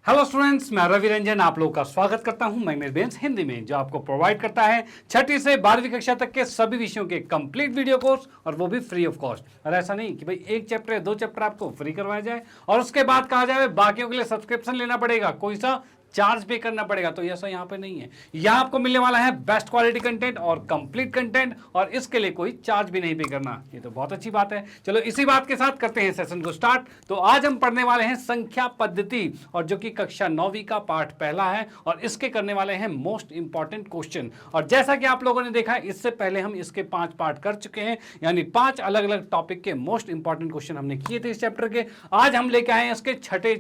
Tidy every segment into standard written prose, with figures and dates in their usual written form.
Hello students, मैं रवि रंजन आप लोगों का स्वागत करता हूं मैं बेंस हिंदी में, जो आपको प्रोवाइड करता है 6ठी से 12वीं कक्षा तक के सभी विषयों के कंप्लीट वीडियो कोर्स, और वो भी फ्री ऑफ कॉस्ट। और ऐसा नहीं कि भाई एक चैप्टर या दो चैप्टर आपको फ्री करवाया जाए और उसके बाद कहा जाए बाकियों के लिए सब्सक्रिप्शन लेना पड़ेगा, कोई सा चार्ज पे करना पड़ेगा। तो ऐसा यहाँ पे नहीं है। यहाँ आपको मिलने वाला है बेस्ट क्वालिटी कंटेंट और कंप्लीट कंटेंट, और इसके लिए कोई चार्ज भी नहीं पे करना। ये तो बहुत अच्छी बात है। चलो इसी बात के साथ करते हैं सेशन को स्टार्ट। तो आज हम पढ़ने वाले हैं संख्या पद्धति, और जो कि कक्षा 9वीं का पार्ट पहला है, और इसके करने वाले हैं मोस्ट इंपॉर्टेंट क्वेश्चन। और जैसा कि आप लोगों ने देखा इससे पहले हम इसके 5 पार्ट कर चुके हैं, यानी 5 अलग अलग टॉपिक के मोस्ट इंपॉर्टेंट क्वेश्चन हमने किए थे इस चैप्टर के। आज हम लेके आए हैं इसके छठे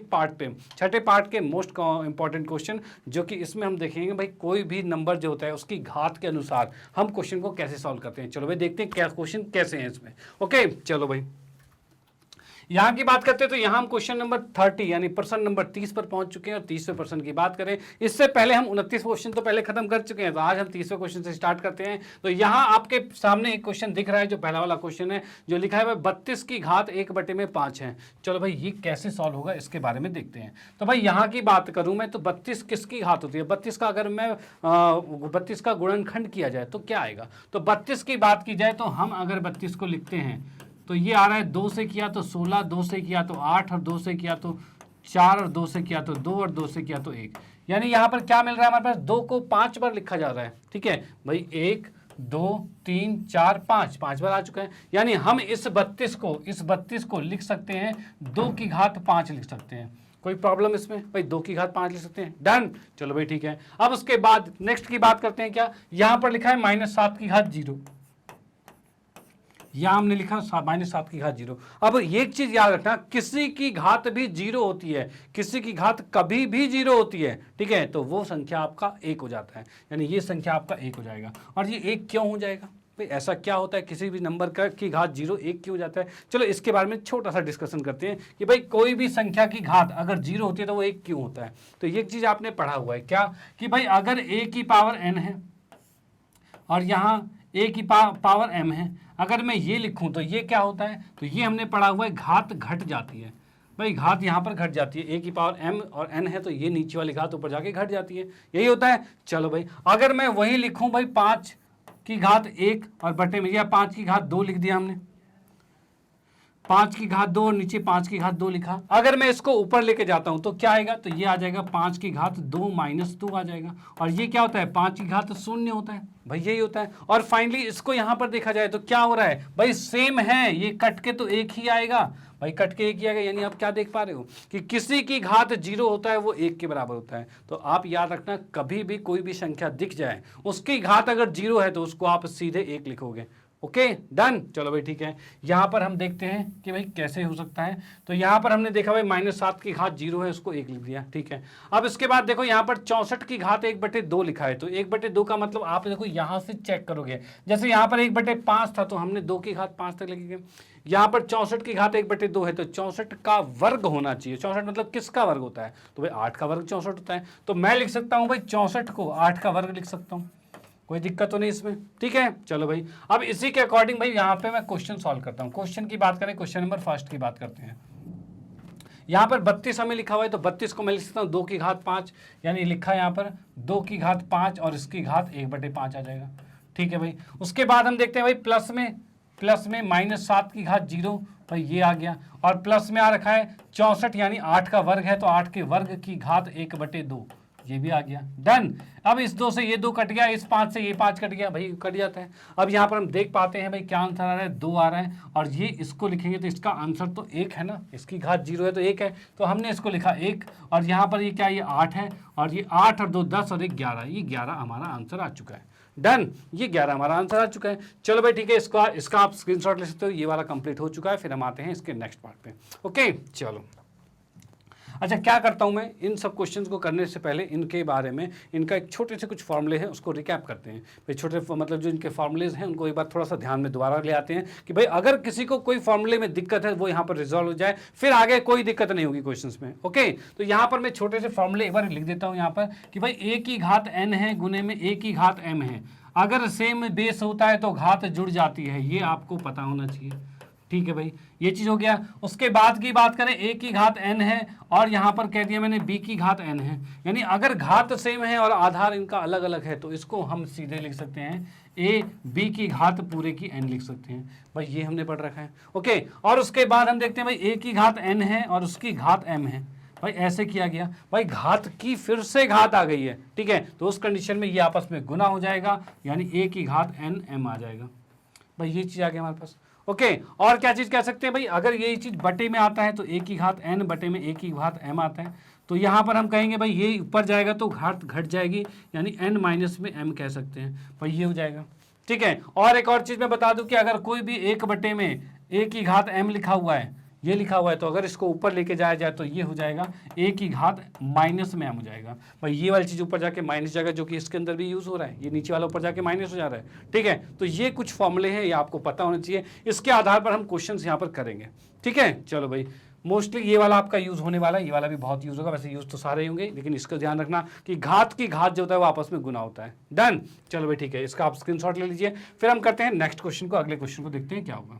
पार्ट के मोस्ट इंपॉर्टेंट क्वेश्चन, जो कि इसमें हम देखेंगे भाई कोई भी नंबर जो होता है उसकी घात के अनुसार हम क्वेश्चन को कैसे सॉल्व करते हैं। चलो भाई देखते हैं क्या क्वेश्चन कैसे हैं इसमें। ओके चलो भाई यहां की बात करते हैं तो यहां हम क्वेश्चन नंबर 30 यानी प्रश्न नंबर 30 पर पहुंच चुके हैं। और 30वें प्रश्न की बात करें, इससे पहले हम 29 क्वेश्चन तो पहले खत्म कर चुके हैं, तो आज हम 30वें क्वेश्चन से स्टार्ट करते हैं। तो यहां आपके सामने एक क्वेश्चन दिख रहा है, जो पहला वाला क्वेश्चन है, जो लिखा है 32 की घात 1/5 है। चलो भाई ये कैसे सॉल्व होगा इसके बारे में देखते हैं। तो भाई यहाँ की बात करूं मैं तो 32 किसकी घात होती है? 32 का अगर मैं 32 का गुणनखंड किया जाए तो क्या आएगा? तो 32 की बात की जाए तो हम अगर 32 को लिखते हैं तो ये आ रहा है 2 से किया तो 16, 2 से किया तो 8, और 2 से किया तो 4, और 2 से किया तो 2, और 2 से किया तो 1। यानी यहाँ पर क्या मिल रहा है हमारे पास? 2 को 5 बार लिखा जा रहा है। ठीक है भाई, 1 2 3 4 5 बार आ चुका है। यानी हम इस 32 को लिख सकते हैं 2 की घात 5 लिख सकते हैं। कोई प्रॉब्लम इसमें? भाई 2 की घात 5 लिख सकते हैं। डन। चलो भाई ठीक है। अब उसके बाद नेक्स्ट की बात करते हैं। क्या यहाँ पर लिखा है -7 की घात 0, या हमने लिखा -7 की घात 0। अब एक चीज याद रखना, किसी की घात भी 0 होती है, किसी की घात कभी भी 0 होती है। ठीक है, तो वो संख्या आपका 1 हो जाता है, यानी ये संख्या आपका 1 हो जाएगा। और ये 1 क्यों हो जाएगा भाई? ऐसा क्या होता है किसी भी नंबर का की घात 0 1 क्यों हो जाता है? चलो इसके बारे में छोटा सा डिस्कशन करते हैं कि भाई कोई भी संख्या की घात अगर 0 होती है तो वो 1 क्यों होता है। तो ये चीज आपने पढ़ा हुआ है क्या, कि भाई अगर a की पावर n है और यहाँ a की पावर m है, अगर मैं ये लिखूं तो ये क्या होता है? तो ये हमने पढ़ा हुआ है घात घट जाती है। भाई घात यहाँ पर घट जाती है, a की पावर m और n है तो ये नीचे वाली घात ऊपर जाके घट जाती है, यही होता है। चलो भाई अगर मैं वही लिखूं भाई 5 की घात 1 और बटे में, या 5 की घात 2 लिख दिया हमने, 5 की घात 2 और नीचे 5 की घात 2 लिखा। अगर मैं इसको ऊपर लेके जाता हूं तो क्या आएगा? तो ये आ जाएगा 5 की घात 2 - 2 आ जाएगा। और ये क्या होता है? 5 की घात 0 होता है भाई, यही होता है। और फाइनली इसको यहां पर देखा जाए तो क्या हो रहा है भाई? सेम है, ये कट के तो 1 ही आएगा भाई, कट के 1 ही आएगा। यानी आप क्या देख पा रहे हो कि किसी की घात 0 होता है वो 1 के बराबर होता है। तो आप याद रखना, कभी भी कोई भी संख्या दिख जाए उसकी घात अगर 0 है तो उसको आप सीधे 1 लिखोगे। Okay done. चलो भाई ठीक है, यहां पर हम देखते हैं कि भाई कैसे हो सकता है। तो यहां पर हमने देखा भाई -7 की घात 0 है, उसको 1 लिख दिया। ठीक है, अब इसके बाद देखो यहां पर 64 की घात 1/2 लिखा है। तो 1/2 का मतलब आप देखो यहां से चेक करोगे, जैसे यहां पर 1/5 था तो हमने 2 की घात 5 तक लिखेंगे। यहाँ पर 64 की घात 1/2 है तो 64 का वर्ग होना चाहिए। 64 मतलब किसका वर्ग होता है? तो भाई 8 का वर्ग 64 होता है। तो मैं लिख सकता हूँ भाई 64 को 8 का वर्ग लिख सकता हूँ, कोई दिक्कत तो नहीं इसमें। ठीक है चलो भाई, अब इसी के अकॉर्डिंग भाई यहाँ पे मैं क्वेश्चन सॉल्व करता हूँ। क्वेश्चन की बात करें, क्वेश्चन नंबर 1 की बात करते हैं। यहाँ पर 32 हमें लिखा हुआ है तो 32 को मैं लिख सकता हूँ 2 की घात 5, यानी लिखा है यहाँ पर 2 की घात 5 और इसकी घात 1/5 आ जाएगा। ठीक है भाई, उसके बाद हम देखते हैं भाई प्लस में -7 की घात 0, भाई ये आ गया। और प्लस में आ रखा है 64 यानी 8 का वर्ग है तो 8 के वर्ग की घात 1/2, ये भी आ गया। डन। अब इस 2 से ये 2 कट गया, इस 5 से ये 5 कट गया, भाई कट जाता है। अब यहाँ पर हम देख पाते हैं भाई क्या आंसर आ रहा है? 2 आ रहा है। और ये इसको लिखेंगे तो इसका आंसर तो 1 है ना, इसकी घात 0 है तो 1 है, तो हमने इसको लिखा 1। और यहाँ पर ये क्या, ये 8 है, और ये 8 और 2 10 और 1 11, ये 11 हमारा आंसर आ चुका है। डन, ये 11 हमारा आंसर आ चुका है। चलो भाई ठीक है, इसका आप स्क्रीनशॉट ले सकते हो, ये वाला कंप्लीट हो चुका है। फिर हम आते हैं इसके नेक्स्ट पार्ट पे। ओके चलो, अच्छा क्या करता हूं मैं, इन सब क्वेश्चंस को करने से पहले इनके बारे में, इनका एक छोटे से कुछ फॉर्मूले हैं उसको रिकैप करते हैं भाई। छोटे मतलब जो इनके फॉर्मूलेज हैं उनको एक बार थोड़ा सा ध्यान में दोबारा ले आते हैं कि भाई अगर किसी को कोई फॉर्मूले में दिक्कत है वो यहाँ पर रिजॉल्व हो जाए, फिर आगे कोई दिक्कत नहीं होगी क्वेश्चंस में। ओके, तो यहाँ पर मैं छोटे से फॉर्मूले एक बार लिख देता हूँ यहाँ पर कि भाई a की घात n है गुने में a की घात m है। अगर सेम बेस होता है तो घात जुड़ जाती है, ये आपको पता होना चाहिए। ठीक है भाई, ये चीज हो गया। उसके बाद की बात करें, a की घात n है और यहाँ पर कह दिया मैंने b की घात n है, यानी अगर घात सेम है और आधार इनका अलग अलग है तो इसको हम सीधे लिख सकते हैं a b की घात पूरे की n लिख सकते हैं भाई, ये हमने पढ़ रखा है। ओके, और उसके बाद हम देखते हैं भाई a की घात n है और उसकी घात m है, भाई ऐसे किया गया, भाई घात की फिर से घात आ गई है, ठीक है, तो उस कंडीशन में ये आपस में गुना हो जाएगा, यानी a की घात n m आ जाएगा, भाई ये चीज आ गया हमारे पास। ओके, और क्या चीज कह सकते हैं भाई, अगर ये चीज बटे में आता है तो a की घात n बटे में a की घात m आता है, तो यहाँ पर हम कहेंगे भाई ये ऊपर जाएगा तो घात घट जाएगी, यानी n माइनस में m कह सकते हैं, भाई ये हो जाएगा, ठीक है। और एक और चीज मैं बता दूं कि अगर कोई भी एक बटे में a की घात m लिखा हुआ है, ये लिखा हुआ है, तो अगर इसको ऊपर लेके जाया जाए तो ये हो जाएगा a की घात माइनस में m हो जाएगा, भाई ये वाली चीज ऊपर जाके माइनस जाएगा, जो कि इसके अंदर भी यूज हो रहा है, ये नीचे वाला ऊपर जाके माइनस हो जा रहा है, ठीक है। तो ये कुछ फॉर्मूले हैं, ये आपको पता होना चाहिए, इसके आधार पर हम क्वेश्चन यहाँ पर करेंगे, ठीक है। चलो भाई, मोस्टली ये वाला आपका यूज होने वाला है, ये वाला भी बहुत यूज होगा, वैसे यूज तो सारे ही होंगे, लेकिन इसका ध्यान रखना कि घात की घात जो होता है वो आपस में गुना होता है। डन, चलो भाई ठीक है, इसका आप स्क्रीनशॉट ले लीजिए, फिर हम करते हैं नेक्स्ट क्वेश्चन को, अगले क्वेश्चन को देखते हैं क्या होगा।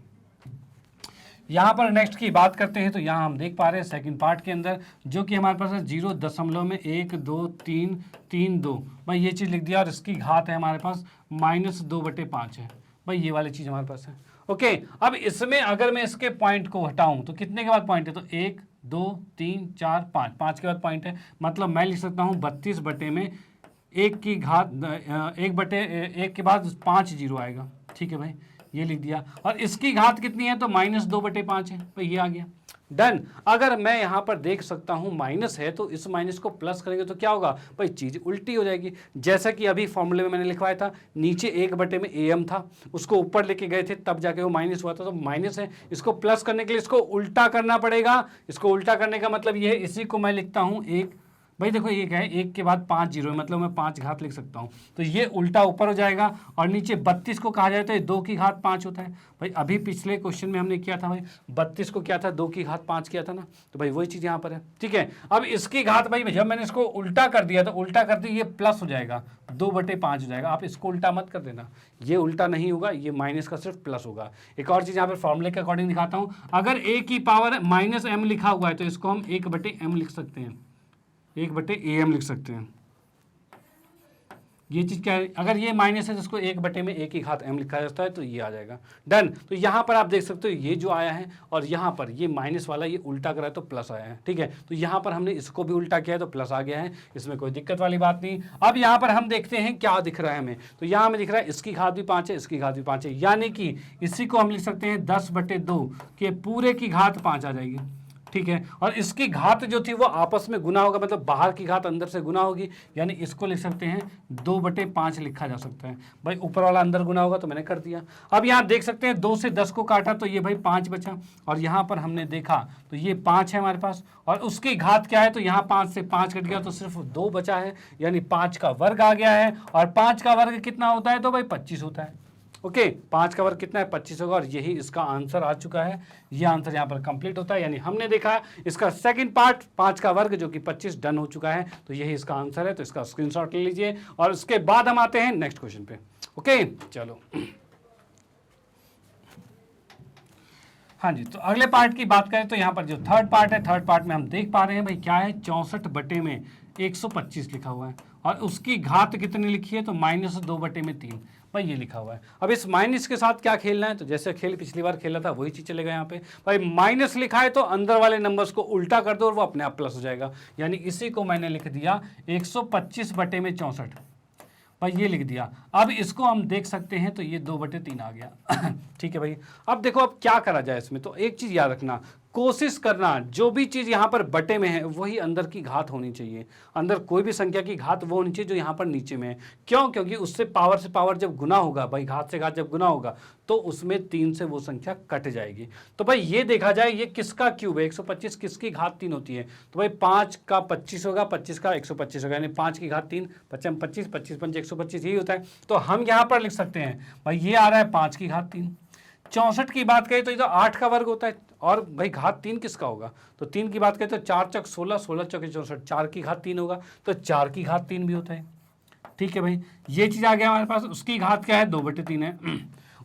यहाँ पर नेक्स्ट की बात करते हैं तो यहाँ हम देख पा रहे हैं सेकंड पार्ट के अंदर, जो कि हमारे पास है 0.12332, भाई ये चीज़ लिख दिया, और इसकी घात है हमारे पास -2/5 है, भाई ये वाली चीज़ हमारे पास है। ओके, अब इसमें अगर मैं इसके पॉइंट को हटाऊं तो कितने के बाद पॉइंट है, तो 1 2 3 4 5 के बाद पॉइंट है, मतलब मैं लिख सकता हूँ 32 बटे में 1 की घात 1 के बाद 5 जीरो आएगा, ठीक है भाई, ये लिख दिया। और इसकी घात कितनी है, तो -2/5 है, भाई ये आ गया। डन। अगर मैं यहाँ पर देख सकता हूँ माइनस है, तो इस माइनस को प्लस करेंगे तो क्या होगा भाई, चीज़ उल्टी हो जाएगी। जैसा कि अभी फॉर्मूले में मैंने लिखवाया था, नीचे 1/am था, उसको ऊपर लेके गए थे तब जाके वो माइनस हुआ था, तो माइनस है, इसको प्लस करने के लिए इसको उल्टा करना पड़ेगा। इसको उल्टा करने का मतलब ये है, इसी को मैं लिखता हूँ 1, भाई देखो ये क्या है, 1 के बाद 5 जीरो है, मतलब मैं 5 घात लिख सकता हूँ, तो ये उल्टा ऊपर हो जाएगा। और नीचे 32 को कहा जाए तो 2 की घात 5 होता है, भाई अभी पिछले क्वेश्चन में हमने किया था भाई 32 को क्या था, 2 की घात 5 किया था ना, तो भाई वही चीज़ यहाँ पर है, ठीक है। अब इसकी घात भाई जब मैंने इसको उल्टा कर दिया, तो उल्टा करते ये प्लस हो जाएगा, 2/5 हो जाएगा। आप इसको उल्टा मत कर देना, ये उल्टा नहीं होगा, ये माइनस का सिर्फ प्लस होगा। एक और चीज़ यहाँ पर फॉर्मूले के अकॉर्डिंग दिखाता हूँ, अगर a की पावर -m लिखा हुआ है तो इसको हम 1/m लिख सकते हैं, 1/am लिख सकते हैं। ये चीज़ क्या है, अगर ये माइनस है तो इसको 1/a की घात m लिखा जाता है, तो ये आ जाएगा। डन। तो यहाँ पर आप देख सकते हो ये जो आया है, और यहाँ पर ये माइनस वाला ये उल्टा करा है तो प्लस आया है, ठीक है। तो यहाँ पर हमने इसको भी उल्टा किया है तो प्लस आ गया है, इसमें कोई दिक्कत वाली बात नहीं। अब यहाँ पर हम देखते हैं क्या दिख रहा है हमें, तो यहाँ हमें दिख रहा है इसकी घात भी 5 है, इसकी घात भी 5 है, यानी कि इसी को हम लिख सकते हैं 10/2 के पूरे की घात 5 आ जाएगी, ठीक है। और इसकी घात जो थी वो आपस में गुना होगा, मतलब बाहर की घात अंदर से गुना होगी, यानी इसको लिख सकते हैं 2/5 लिखा जा सकता है। भाई ऊपर वाला अंदर गुना होगा तो मैंने कर दिया। अब यहाँ देख सकते हैं 2 से 10 को काटा तो ये भाई 5 बचा, और यहाँ पर हमने देखा तो ये 5 है हमारे पास, और उसकी घात क्या है, तो यहाँ 5 से 5 कट गया तो सिर्फ 2 बचा है, यानी 5 का वर्ग आ गया है। और 5 का वर्ग कितना होता है, तो भाई 25 होता है। ओके, 5 का वर्ग कितना है, 25 होगा, और यही इसका आंसर आ चुका है। ये आंसर यहाँ पर कंप्लीट होता है, यानी हमने देखा इसका सेकंड पार्ट 5 का वर्ग जो कि 25 डन हो चुका है, तो यही इसका आंसर है। तो इसका स्क्रीनशॉट ले लीजिए, और उसके बाद हम आते हैं नेक्स्ट क्वेश्चन पे। ओके चलो, हाँ जी, तो अगले पार्ट की बात करें तो यहाँ पर जो थर्ड पार्ट है, थर्ड पार्ट में हम देख पा रहे हैं भाई क्या है, 64/125 लिखा हुआ है, और उसकी घात कितनी लिखी है, तो -2/3 भाई ये लिखा हुआ है। अब इस माइनस के साथ क्या खेलना है, तो जैसे खेल पिछली बार खेला था वही चीज चलेगा यहाँ पे। भाई माइनस लिखा है तो अंदर वाले नंबर्स को उल्टा कर दो और वो अपने आप प्लस हो जाएगा, यानी इसी को मैंने लिख दिया 125/64, भाई ये लिख दिया। अब इसको हम देख सकते हैं तो ये 2/3 आ गया ठीक है भाई। अब देखो अब क्या करा जाए इसमें, तो एक चीज याद रखना, कोशिश करना जो भी चीज यहाँ पर बटे में है वही अंदर की घात होनी चाहिए। अंदर कोई भी संख्या की घात वो होनी चाहिए जो यहाँ पर नीचे में है। क्यों? क्योंकि उससे पावर से पावर जब गुना होगा, भाई घात से घात जब गुना होगा तो उसमें 3 से वो संख्या कट जाएगी। तो भाई ये देखा जाए ये किसका क्यूब है, 125 किसकी घात 3 होती है, तो भाई 5 का 25 होगा, 25 का 125 होगा, यानी 5 की घात 3, 5 25, 25 5 125 यही होता है। तो हम यहाँ पर लिख सकते हैं भाई ये आ रहा है 5 की घात 3। 64 की बात करें तो ये तो 8 का वर्ग होता है, और भाई घात 3 किसका होगा, तो 3 की बात करें तो 4 चौक 16, 16 चौक 64, 4 की घात 3 होगा, तो 4 की घात 3 भी होता है। ठीक है भाई, ये चीज आ गया हमारे पास। उसकी घात क्या है, 2/3 है।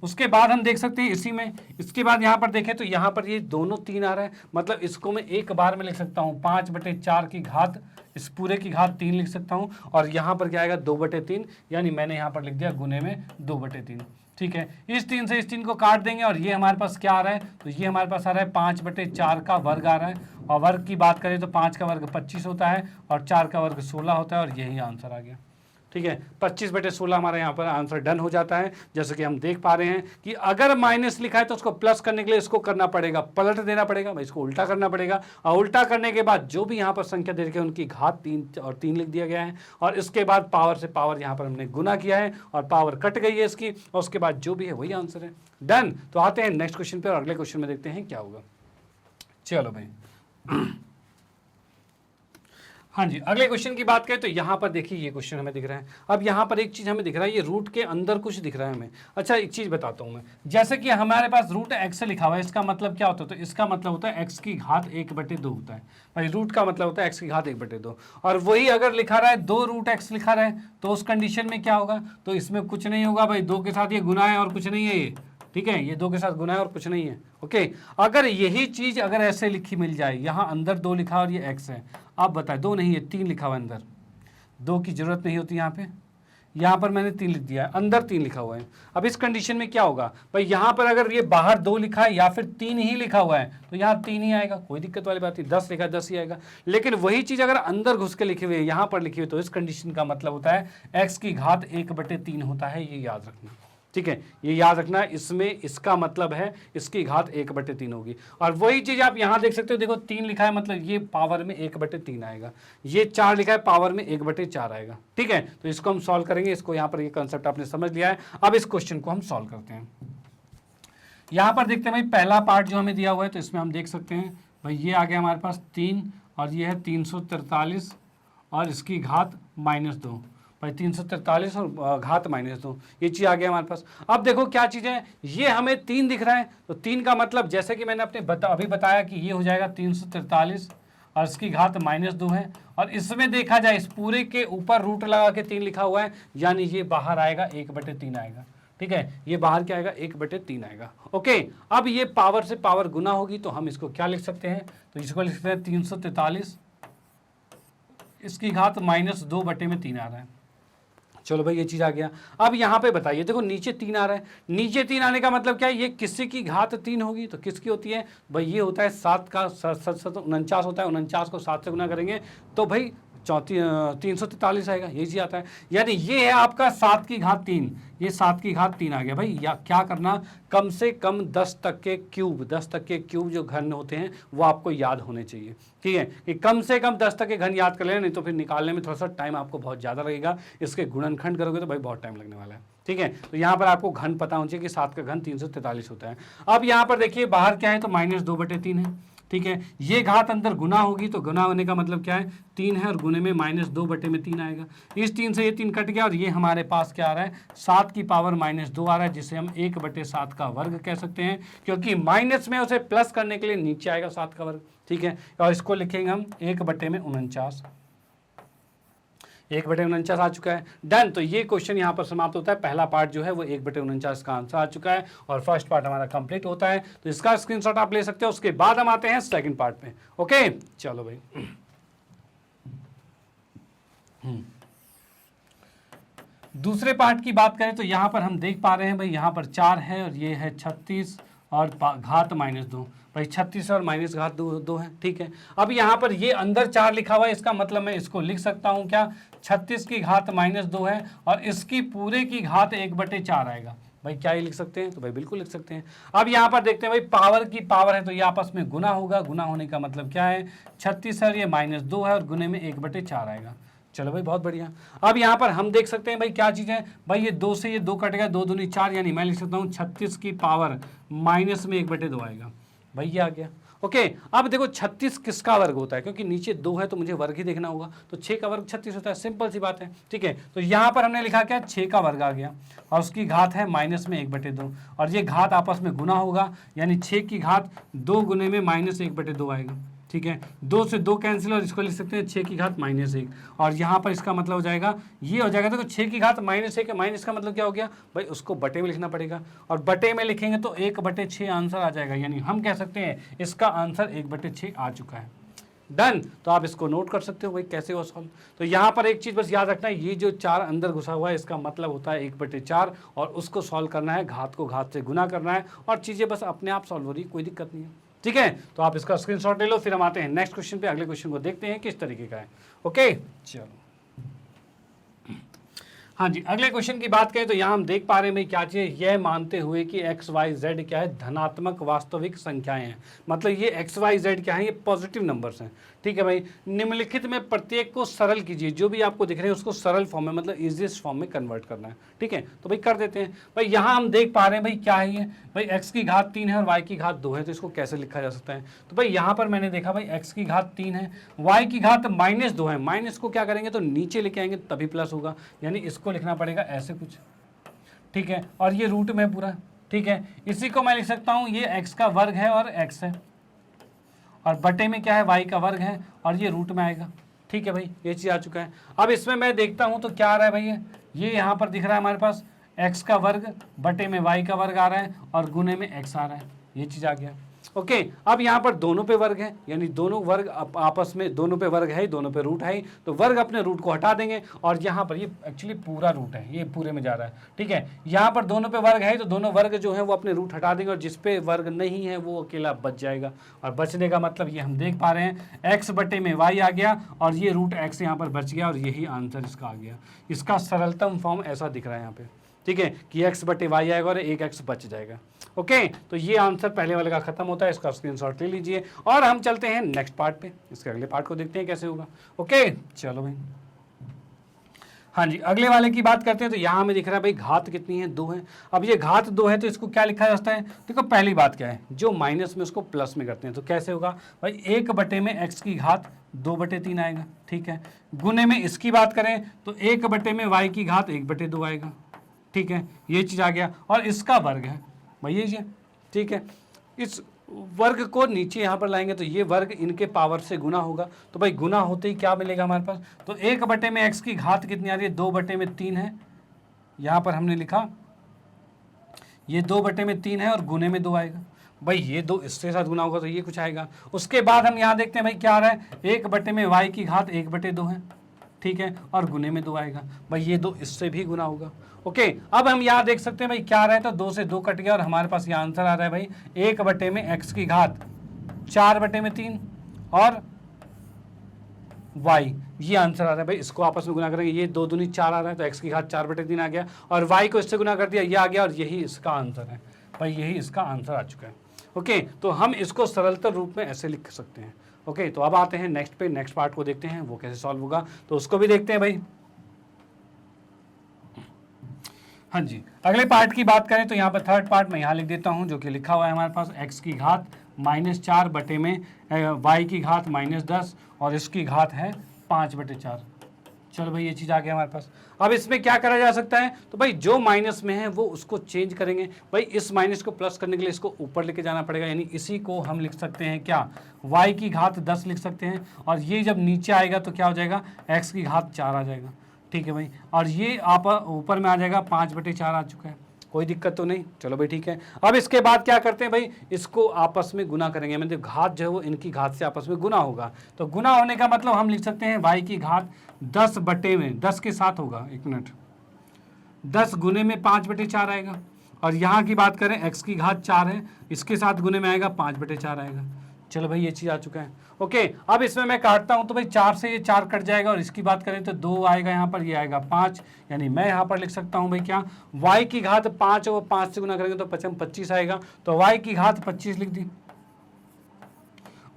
उसके बाद हम देख सकते हैं इसी में, इसके बाद यहाँ पर देखें तो यहाँ पर ये दोनों 3 आ रहा है, मतलब इसको मैं एक बार में लिख सकता हूँ 5/4 की घात, इस पूरे की घात 3 लिख सकता हूँ, और यहाँ पर क्या आएगा 2/3, यानी मैंने यहाँ पर लिख दिया गुने में 2/3। ठीक है, इस 3 से इस 3 को काट देंगे और ये हमारे पास क्या आ रहा है, तो ये हमारे पास आ रहा है 5/4 का वर्ग आ रहा है, और वर्ग की बात करें तो 5 का वर्ग 25 होता है और 4 का वर्ग 16 होता है, और यही आंसर आ गया। ठीक है, 25/16 हमारा यहाँ पर आंसर डन हो जाता है। जैसे कि हम देख पा रहे हैं कि अगर माइनस लिखा है तो उसको प्लस करने के लिए इसको करना पड़ेगा, पलट देना पड़ेगा, भाई इसको उल्टा करना पड़ेगा, और उल्टा करने के बाद जो भी यहाँ पर संख्या दे रखी है उनकी घात 3 और 3 लिख दिया गया है, और इसके बाद पावर से पावर यहाँ पर हमने गुना किया है और पावर कट गई है इसकी, और उसके बाद जो भी है वही आंसर है। डन। तो आते हैं नेक्स्ट क्वेश्चन पे और अगले क्वेश्चन में देखते हैं क्या होगा। चलो भाई हाँ जी, अगले क्वेश्चन की बात करें तो यहाँ पर देखिए ये क्वेश्चन हमें दिख रहा है। अब यहाँ पर एक चीज़ हमें दिख रहा है, ये रूट के अंदर कुछ दिख रहा है हमें। अच्छा, एक चीज़ बताता हूँ मैं, जैसे कि हमारे पास रूट x लिखा हुआ है, इसका मतलब क्या होता है, तो इसका मतलब होता है x की घात 1/2 होता है। भाई रूट का मतलब होता है x की घात 1/2, और वही अगर लिखा रहा है 2 रूट x लिखा रहा है तो उस कंडीशन में क्या होगा, तो इसमें कुछ नहीं होगा भाई, 2 के साथ ये गुना है और कुछ नहीं है ये। ठीक है, ये 2 के साथ गुना है और कुछ नहीं है। ओके, अगर यही चीज अगर ऐसे लिखी मिल जाए, यहाँ अंदर 2 लिखा और ये x है, आप बताएं 2 नहीं है 3 लिखा हुआ है, अंदर 2 की जरूरत नहीं होती यहाँ पे, यहाँ पर मैंने 3 लिख दिया है, अंदर 3 लिखा हुआ है। अब इस कंडीशन में क्या होगा भाई, यहाँ पर अगर ये बाहर 2 लिखा है या फिर 3 ही लिखा हुआ है तो यहाँ 3 ही आएगा, कोई दिक्कत वाली बात नहीं। 10 लिखा है 10 ही आएगा। लेकिन वही चीज अगर अंदर घुस के लिखी हुई है, यहाँ पर लिखी हुई, तो इस कंडीशन का मतलब होता है x की घात 1/3 होता है, ये याद रखना। ठीक है, ये याद रखना, इसमें इसका मतलब है इसकी घात 1/3 होगी। और वही चीज आप यहाँ देख सकते हो, देखो 3 लिखा है मतलब ये पावर में 1/3 आएगा, ये 4 लिखा है पावर में 1/4 आएगा। ठीक है, तो इसको हम सॉल्व करेंगे, इसको यहाँ पर ये कंसेप्ट आपने समझ लिया है। अब इस क्वेश्चन को हम सॉल्व करते हैं। यहाँ पर देखते हैं भाई, पहला पार्ट जो हमें दिया हुआ है तो इसमें हम देख सकते हैं भाई, ये आ गया हमारे पास 3 और ये है 343 और इसकी घात -2, भाई 343 और घात -2, ये चीज़ आ गया हमारे पास। अब देखो क्या चीज़ है, ये हमें 3 दिख रहा है, तो 3 का मतलब जैसे कि मैंने अपने अभी बताया कि ये हो जाएगा 343 और इसकी घात -2 है, और इसमें देखा जाए इस पूरे के ऊपर रूट लगा के 3 लिखा हुआ है, यानी ये बाहर आएगा 1/3 आएगा। ठीक है, ये बाहर क्या आएगा 1/3 आएगा। ओके, अब ये पावर से पावर गुना होगी तो हम इसको क्या लिख सकते हैं, तो इसको लिख सकते हैं 343 इसकी घात -2/3 आ रहा है। चलो भाई, ये चीज आ गया। अब यहाँ पे बताइए, देखो नीचे 3 आ रहा है, नीचे 3 आने का मतलब क्या है, ये किसी की घात 3 होगी, तो किसकी होती है भाई, ये होता है 7 का 49 होता है, 49 को 7 से गुना करेंगे तो भाई 343 आएगा, यही चीज आता है। यानी ये है आपका 7 की घात 3, ये 7 की घात 3 आ गया भाई। या क्या करना, कम से कम 10 तक के क्यूब जो घन होते हैं वो आपको याद होने चाहिए। ठीक है, कि कम से कम 10 तक के घन याद कर लेना, नहीं तो फिर निकालने में थोड़ा सा टाइम आपको बहुत ज़्यादा लगेगा। इसके गुणनखंड करोगे तो भाई बहुत टाइम लगने वाला है। ठीक है, तो यहाँ पर आपको घन पता होना चाहिए कि 7 का घन 343 होता है। अब यहाँ पर देखिए बाहर क्या है, तो -2/3 है। ठीक है, ये घात अंदर गुना होगी, तो गुना होने का मतलब क्या है, 3 है और गुने में -2/3 आएगा। इस 3 से ये 3 कट गया और ये हमारे पास क्या आ रहा है, 7 की पावर -2 आ रहा है, जिसे हम 1/7 का वर्ग कह सकते हैं, क्योंकि माइनस में उसे प्लस करने के लिए नीचे आएगा 7 का वर्ग। ठीक है, और इसको लिखेंगे हम 1/49, 1/49 आ चुका है। डन। तो ये क्वेश्चन यहाँ पर समाप्त होता है। पहला पार्ट जो है वो 1/49 का आंसर आ चुका है और फर्स्ट पार्ट हमारा कंप्लीट होता है, तो इसका स्क्रीनशॉट आप ले सकते हो। उसके बाद हम आते हैं सेकंड पार्ट पे। ओके, चलो भाई। दूसरे पार्ट की बात करें तो यहाँ पर हम देख पा रहे हैं भाई, यहाँ पर 4 है और ये है 36 और घात -2, भाई 36 और माइनस घात 2 है। ठीक है, अब यहाँ पर ये अंदर 4 लिखा हुआ है, इसका मतलब मैं इसको लिख सकता हूँ क्या, 36 की घात -2 है और इसकी पूरे की घात 1/4 आएगा। भाई क्या ये लिख सकते हैं, तो भाई बिल्कुल लिख सकते हैं। अब यहाँ पर देखते हैं भाई, पावर की पावर है तो ये आपस में गुना होगा, गुना होने का मतलब क्या है, 36 है, ये -2 है और गुने में 1/4 आएगा। चलो भाई बहुत बढ़िया। अब यहाँ पर हम देख सकते हैं भाई क्या चीज़ है, भाई ये 2 से ये 2 कटेगा, 2 दूनी 4, यानी मैं लिख सकता हूँ 36 की पावर माइनस में 1/2 आएगा। भाई ये आ गया। ओके, अब देखो 36 किसका वर्ग होता है, क्योंकि नीचे 2 है तो मुझे वर्ग ही देखना होगा, तो 6 का वर्ग 36 होता है, सिंपल सी बात है। ठीक है, तो यहाँ पर हमने लिखा क्या, 6 का वर्ग आ गया और उसकी घात है माइनस में 1/2 और ये घात आपस में गुना होगा, यानी 6 की घात 2 गुने में -1/2 आएगा। ठीक है, 2 से 2 कैंसिल और इसको लिख सकते हैं 6 की घात -1 और यहाँ पर इसका मतलब हो जाएगा ये हो जाएगा। देखो 6 की घात -1 है, माइनस का मतलब क्या हो गया भाई, उसको बटे में लिखना पड़ेगा और बटे में लिखेंगे तो 1/6 आंसर आ जाएगा, यानी हम कह सकते हैं इसका आंसर 1/6 आ चुका है। डन। तो आप इसको नोट कर सकते हो भाई कैसे हो सॉल्व। तो यहाँ पर एक चीज़ बस याद रखना है, ये जो 4 अंदर घुसा हुआ है इसका मतलब होता है 1/4 और उसको सॉल्व करना है, घात को घात से गुना करना है और चीज़ें बस अपने आप सॉल्व हो रही है, कोई दिक्कत नहीं है। ठीक है, तो आप इसका स्क्रीनशॉट ले लो, फिर हम आते हैं नेक्स्ट क्वेश्चन पे। अगले क्वेश्चन को देखते हैं किस तरीके का है। ओके चलो, हाँ जी, अगले क्वेश्चन की बात करें तो यहाँ हम देख पा रहे हैं भाई क्या चाहिए, यह मानते हुए कि x y z क्या है, धनात्मक वास्तविक संख्याएं हैं। मतलब ये x y z क्या है, ये पॉजिटिव नंबर्स हैं। ठीक है भाई, निम्नलिखित में प्रत्येक को सरल कीजिए, जो भी आपको दिख रहे हैं उसको सरल फॉर्म में मतलब इजीएस्ट फॉर्म में कन्वर्ट करना है। ठीक है, तो भाई कर देते हैं। भाई यहाँ हम देख पा रहे हैं भाई क्या है ये, भाई x की घात 3 है और y की घात 2 है, तो इसको कैसे लिखा जा सकता है। तो भाई यहाँ पर मैंने देखा भाई x की घात 3 है, y की घात -2 है, माइनस को क्या करेंगे तो नीचे लेके आएंगे तभी प्लस होगा, यानी इसको लिखना पड़ेगा ऐसे कुछ। ठीक है, और ये रूट में पूरा। ठीक है, इसी को मैं लिख सकता हूँ ये x का वर्ग है और x है और बटे में क्या है y का वर्ग है और ये रूट में आएगा। ठीक है भाई, ये चीज़ आ चुका है। अब इसमें मैं देखता हूँ तो क्या आ रहा है भाई, ये यहाँ पर दिख रहा है हमारे पास x का वर्ग बटे में y का वर्ग आ रहा है और गुने में x आ रहा है, ये चीज़ आ गया। ओके, अब यहाँ पर दोनों पे वर्ग है, यानी दोनों वर्ग आपस में, दोनों पे वर्ग है, दोनों पे रूट है, तो वर्ग अपने रूट को हटा देंगे और यहाँ पर ये एक्चुअली पूरा रूट है, ये पूरे में जा रहा है। ठीक है, यहाँ पर दोनों पे वर्ग है तो दोनों वर्ग जो है वो अपने रूट हटा देंगे और जिस पे वर्ग नहीं है वो अकेला बच जाएगा। और बचने का मतलब ये हम देख पा रहे हैं x बटे में y आ गया और ये रूट x यहाँ पर बच गया और यही आंसर इसका आ गया। इसका सरलतम फॉर्म ऐसा दिख रहा है यहाँ पे। ठीक है, कि x बटे y आएगा और एक x बच जाएगा। ओके, तो ये आंसर पहले वाले का खत्म होता है, इसका स्क्रीनशॉट ले लीजिए और हम चलते हैं नेक्स्ट पार्ट पे। इसके अगले पार्ट को देखते हैं कैसे होगा। ओके चलो भाई, हाँ जी, अगले वाले की बात करते हैं। तो यहाँ हमें दिख रहा है भाई घात कितनी है, 2 है। अब ये घात 2 है तो इसको क्या लिखा जाता है, देखो पहली बात क्या है, जो माइनस में उसको प्लस में करते हैं। तो कैसे होगा भाई, 1 बटे में x की घात 2/3 आएगा। ठीक है, गुने में इसकी बात करें तो 1 बटे में y की घात 1/2 आएगा। ठीक है, ये चीज़ आ गया और इसका वर्ग है भाई ये। ठीक है, इस वर्ग को नीचे यहाँ पर लाएंगे तो ये वर्ग इनके पावर से गुना होगा। तो भाई गुना होते ही क्या मिलेगा हमारे पास, तो 1 बटे में x की घात कितनी आ रही है, 2/3 है। यहाँ पर हमने लिखा ये 2/3 है और गुने में 2 आएगा। भाई ये 2 इसके साथ गुना होगा तो ये कुछ आएगा। उसके बाद हम यहाँ देखते हैं भाई क्या आ रहा है, 1 बटे में y की घात 1/2 है। ठीक है, और गुने में 2 आएगा। भाई ये 2 इससे भी गुना होगा। ओके, अब हम यहाँ देख सकते हैं भाई क्या आ रहा है, तो 2 से 2 कट गया और हमारे पास ये आंसर आ रहा है भाई 1 बटे में x की घात 4/3 और y, ये आंसर आ रहा है भाई। इसको आपस में गुना करेंगे, ये 2 दूनी 4 आ रहा है तो x की घात 4/3 आ गया और y को इससे गुना कर दिया, ये आ गया और यही इसका आंसर है भाई, यही इसका आंसर आ चुका है। ओके, तो हम इसको सरलतर रूप में ऐसे लिख सकते हैं। ओके, तो अब आते हैं नेक्स्ट पे, नेक्स्ट पार्ट को देखते हैं वो कैसे सॉल्व होगा, तो उसको भी देखते हैं भाई। हाँ जी, अगले पार्ट की बात करें तो यहाँ पर थर्ड पार्ट मैं यहाँ लिख देता हूँ, जो कि लिखा हुआ है हमारे पास x की घात -4 बटे में y की घात -10 और इसकी घात है 5/4। चलो भाई, ये चीज़ आ गया हमारे पास। अब इसमें क्या करा जा सकता है, तो भाई जो माइनस में है वो उसको चेंज करेंगे। भाई इस माइनस को प्लस करने के लिए इसको ऊपर लेके जाना पड़ेगा, यानी इसी को हम लिख सकते हैं क्या, y की घात 10 लिख सकते हैं और ये जब नीचे आएगा तो क्या हो जाएगा, x की घात 4 आ जाएगा। ठीक है भाई, और ये आप ऊपर में आ जाएगा 5/4 आ चुका है, कोई दिक्कत तो नहीं। चलो भाई ठीक है, अब इसके बाद क्या करते हैं भाई, इसको आपस में गुना करेंगे, मतलब घात जो है वो इनकी घात से आपस में गुना होगा। तो गुना होने का मतलब हम लिख सकते हैं y की घात 10 बटे में 10 के साथ होगा, 1 मिनट, 10 गुने में 5/4 आएगा और यहाँ की बात करें x की घात 4 है, इसके साथ गुने में आएगा 5/4 आएगा। चलो भाई, ये चीज़ आ चुका है। ओके, अब इसमें मैं काटता हूँ तो भाई 4 से ये 4 कट जाएगा और इसकी बात करें तो 2 आएगा यहाँ पर, ये आएगा 5, यानी मैं यहाँ पर लिख सकता हूँ भाई क्या, y की घात 5 और 5 से गुना करेंगे तो 25 आएगा, तो y की घात 25 लिख दी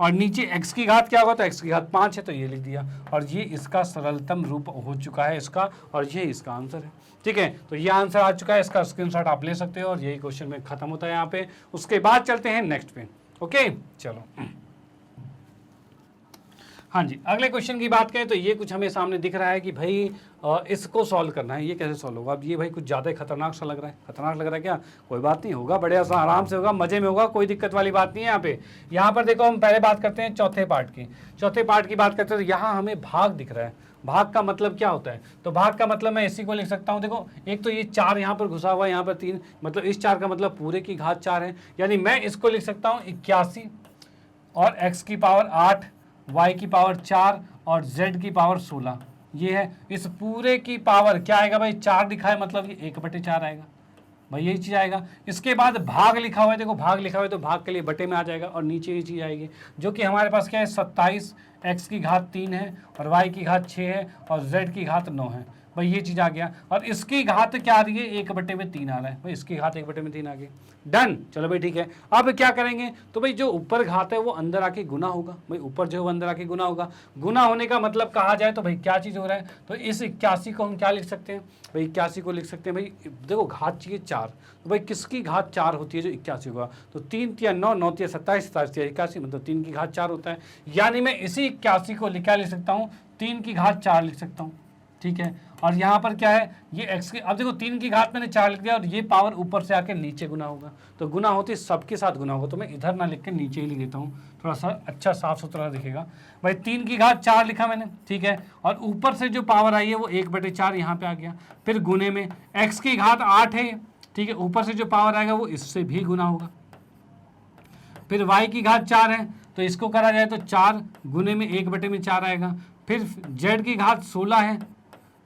और नीचे x की घात क्या होगा, तो x की घात 5 है तो ये लिख दिया और ये इसका सरलतम रूप हो चुका है इसका, और ये इसका आंसर है। ठीक है, तो ये आंसर आ चुका है, इसका स्क्रीनशॉट आप ले सकते हो और यही क्वेश्चन में खत्म होता है यहाँ पे। उसके बाद चलते हैं नेक्स्ट पे। ओके चलो, हाँ जी, अगले क्वेश्चन की बात करें तो ये कुछ हमें सामने दिख रहा है कि भाई इसको सॉल्व करना है, ये कैसे सॉल्व होगा। अब ये भाई कुछ ज़्यादा ही खतरनाक सा लग रहा है। खतरनाक लग रहा है क्या? कोई बात नहीं, होगा बढ़िया सा, आराम से होगा, मजे में होगा, कोई दिक्कत वाली बात नहीं है। यहाँ पर देखो, हम पहले बात करते हैं चौथे पार्ट की। चौथे पार्ट की बात करते हैं तो यहाँ हमें भाग दिख रहा है। भाग का मतलब क्या होता है? तो भाग का मतलब मैं इसी को लिख सकता हूँ। देखो, एक तो ये 4 यहाँ पर घुसा हुआ है, यहाँ पर 3, मतलब इस 4 का मतलब पूरे की घात 4 है। यानी मैं इसको लिख सकता हूँ 81 और x की पावर 8, y की पावर 4 और z की पावर 16। ये है, इस पूरे की पावर क्या आएगा भाई? 4 लिखा है, मतलब ये 1/4 आएगा भाई, यही चीज़ आएगा। इसके बाद भाग लिखा हुआ है, देखो भाग लिखा हुआ है तो भाग के लिए बटे में आ जाएगा, और नीचे ये चीज़ आएगी जो कि हमारे पास क्या है? 27, x की घात 3 है और y की घात 6 है और z की घात 9 है भाई, ये चीज़ आ गया। और इसकी घात क्या आ रही है? 1/3 आ रहा है भाई, इसकी घात 1/3 आ गई। डन, चलो भाई ठीक है। अब क्या करेंगे? तो भाई जो ऊपर घात है वो अंदर आके गुना होगा भाई, ऊपर जो है वो अंदर आके गुना होगा। गुना होने का मतलब कहा जाए तो भाई क्या चीज़ हो रहा है? तो इस 81 को हम क्या लिख सकते हैं भाई? 81 को लिख सकते हैं भाई, देखो घात चाहिए 4, तो भाई किसकी घात 4 होती है जो 81 होगा? तो 3 × 9, 9 × 27, 27 × 81, मतलब 3 की घात 4 होता है। यानी मैं इसी 81 को क्या लिख सकता हूँ? 3 की घात 4 लिख सकता हूँ, ठीक है। और यहाँ पर क्या है? ये x की, अब देखो 3 की घात मैंने 4 लिख दिया और ये पावर ऊपर से आके नीचे गुना होगा, तो गुना होती सबके साथ गुना होगा, तो मैं इधर ना लिख के नीचे ही लिख देता हूँ, थोड़ा सा अच्छा साफ सुथरा दिखेगा भाई। 3 की घात 4 लिखा मैंने, ठीक है, और ऊपर से जो पावर आई है वो 1/4 यहाँ पे आ गया। फिर गुने में x की घात 8 है, ठीक है, ऊपर से जो पावर आएगा वो इससे भी गुना होगा। फिर y की घात 4 है, तो इसको करा जाए तो 4 गुने में 1/4 आएगा। फिर z की घात 16 है,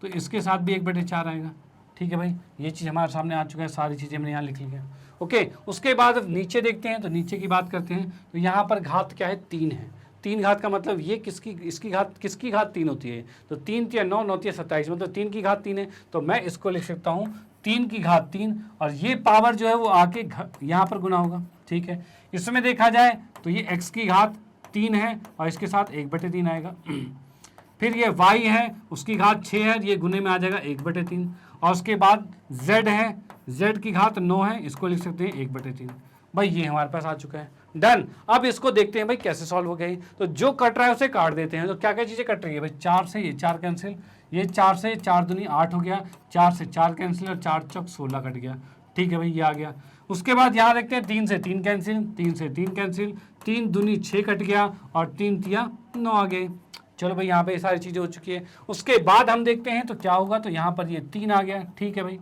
तो इसके साथ भी 1/4 आएगा, ठीक है भाई। ये चीज़ हमारे सामने आ चुका है, सारी चीज़ें हमने यहाँ लिख ली है। ओके, उसके बाद नीचे देखते हैं, तो नीचे की बात करते हैं। तो यहाँ पर घात क्या है? 3 है। 3 घात का मतलब ये इसकी घात 3 होती है, तो 3 × 9, 9 × 27, मतलब 3 की घात 3 है, तो मैं इसको लिख सकता हूँ 3 की घात 3, और ये पावर जो है वो आके यहाँ पर गुना होगा, ठीक है। इसमें देखा जाए तो ये x की घात 3 है और इसके साथ 1/3 आएगा। फिर ये y है, उसकी घात 6 है, ये गुने में आ जाएगा 1/3, और उसके बाद z है, z की घात 9 है, इसको लिख सकते हैं 1/3 भाई। ये हमारे पास आ चुका है। डन। अब इसको देखते हैं भाई कैसे सॉल्व हो गई। तो जो कट रहा है उसे काट देते हैं। तो क्या क्या चीज़ें कट रही है भाई? 4 से ये 4 कैंसिल, ये 4 से 4 दूनी 8 हो गया, 4 से 4 कैंसिल और 4 चौक 16 कट गया, ठीक है भाई, ये आ गया। उसके बाद यहाँ देखते हैं 3 से 3 कैंसिल, 3 से 3 कैंसिल, 3 दूनी 6 कट गया और 3 तिया 9 आ गए। चलो भाई, यहाँ पे ये सारी चीज़ें हो चुकी है। उसके बाद हम देखते हैं तो क्या होगा, तो यहाँ पर ये 3 आ गया, ठीक है भाई।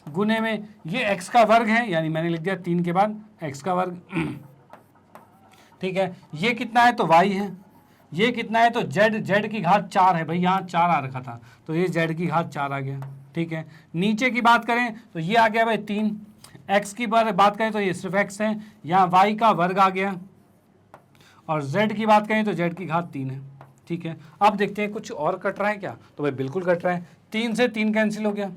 गुने में ये x का वर्ग है, यानी मैंने लिख दिया 3 के बाद x का वर्ग, ठीक है। ये कितना है? तो y है। ये कितना है? तो z की घात 4 है भाई, यहाँ 4 आ रखा था, तो ये z की घात 4 आ गया, ठीक है। नीचे की बात करें तो ये आ गया भाई 3। x की बात करें तो ये सिर्फ x है, यहाँ y का वर्ग आ गया, और z की बात करें तो z की घात 3 है, ठीक है। अब देखते हैं कुछ और कट रहा है क्या? तो भाई बिल्कुल कट रहा है। 3 से 3 कैंसिल हो गया,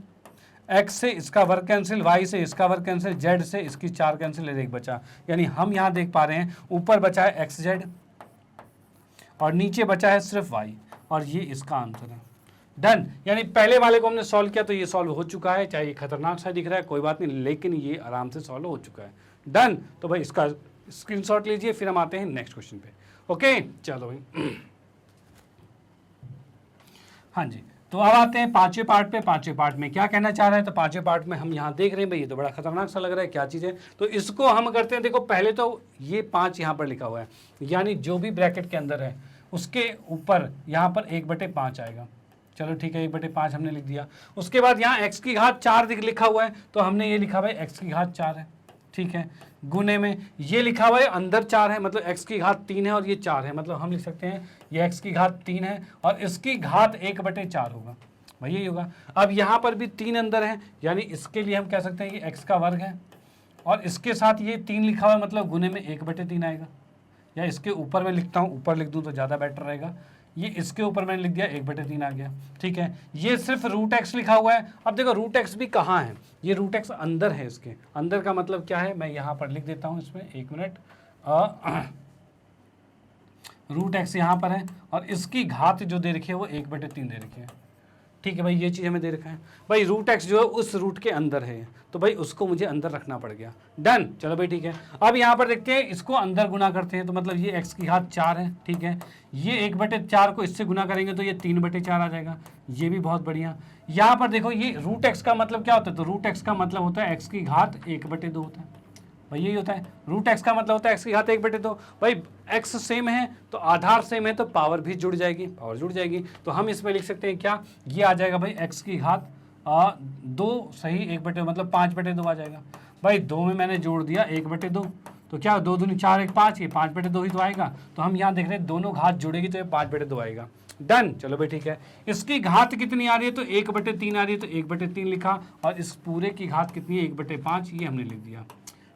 x से इसका वर्ग कैंसिल, y से इसका वर्ग कैंसिल, z से इसकी 4 कैंसिल, 1 बचा। यानी हम यहाँ देख पा रहे हैं ऊपर बचा है xz और नीचे बचा है सिर्फ y, और ये इसका आंसर है। डन। यानी पहले वाले को हमने सॉल्व किया तो ये सॉल्व हो चुका है, चाहे ये खतरनाक सा दिख रहा है कोई बात नहीं, लेकिन ये आराम से सॉल्व हो चुका है। डन। तो भाई इसका स्क्रीनशॉट लीजिए, फिर हम आते हैं नेक्स्ट क्वेश्चन पे। ओके, चलो भाई। हाँ जी, तो अब आते हैं पांचवें पार्ट पे। पांचवें पार्ट में क्या कहना चाह रहे हैं? तो पांचवें पार्ट में हम यहाँ देख रहे हैं भाई, ये तो बड़ा खतरनाक सा लग रहा है, क्या चीज़ है? तो इसको हम करते हैं, देखो पहले तो ये 5 यहाँ पर लिखा हुआ है, यानी जो भी ब्रैकेट के अंदर है उसके ऊपर यहाँ पर 1/5 आएगा। चलो ठीक है, 1/5 हमने लिख दिया। उसके बाद यहाँ x की घात 4 लिखा हुआ है, तो हमने ये लिखा भाई x की घात 4 है, ठीक है। गुने में ये लिखा हुआ है अंदर 4 है, मतलब x की घात 3 है और ये 4 है, मतलब हम लिख सकते हैं ये x की घात 3 है और इसकी घात 1/4 होगा भाई, यही होगा। अब यहाँ पर भी 3 अंदर है, यानी इसके लिए हम कह सकते हैं कि x का वर्ग है, और इसके साथ ये 3 लिखा हुआ है, मतलब गुने में 1/3 आएगा। या इसके ऊपर मैं लिखता हूँ, ऊपर लिख दूँ तो ज़्यादा बेटर रहेगा। ये इसके ऊपर मैंने लिख दिया 1/3 आ गया, ठीक है। ये सिर्फ √x लिखा हुआ है। अब देखो √x भी कहाँ है? ये √x अंदर है, इसके अंदर का मतलब क्या है? मैं यहाँ पर लिख देता हूँ इसमें, 1 मिनट। √x यहाँ पर है और इसकी घात जो दे रखी है वो 1/3 दे रखी है, ठीक है भाई, ये चीज़ हमें दे रखा है भाई, रूट एक्स जो है उस रूट के अंदर है, तो भाई उसको मुझे अंदर रखना पड़ गया। डन, चलो भाई ठीक है। अब यहाँ पर देखते हैं, इसको अंदर गुना करते हैं, तो मतलब ये x की घात 4 है, ठीक है। ये 1/4 को इससे गुना करेंगे तो ये 3/4 आ जाएगा, ये भी बहुत बढ़िया। यहाँ पर देखो, ये रूट एक्स का मतलब क्या होता है, तो रूट एक्स का मतलब होता है x की घात 1/2 होता है भाई, यही होता है। रूट एक्स का मतलब होता है x की घात 1/2। भाई x सेम है तो आधार सेम है तो पावर भी जुड़ जाएगी, पावर जुड़ जाएगी। तो हम इसमें लिख सकते हैं क्या, ये आ जाएगा भाई x की घात 2 सही 1/2 मतलब 5/2 आ जाएगा। भाई 2 में मैंने जोड़ दिया 1/2, तो क्या 2 दूनी 4 1 5, ये 5/2 ही तो आएगा। तो हम यहाँ देख रहे हैं दोनों घात जुड़ेगी तो ये 5/2 आएगा। डन, चलो भाई ठीक है। इसकी घात कितनी आ रही है, तो 1/3 आ रही है, तो 1/3 लिखा, और इस पूरे की घात कितनी है 1/5, ये हमने लिख दिया।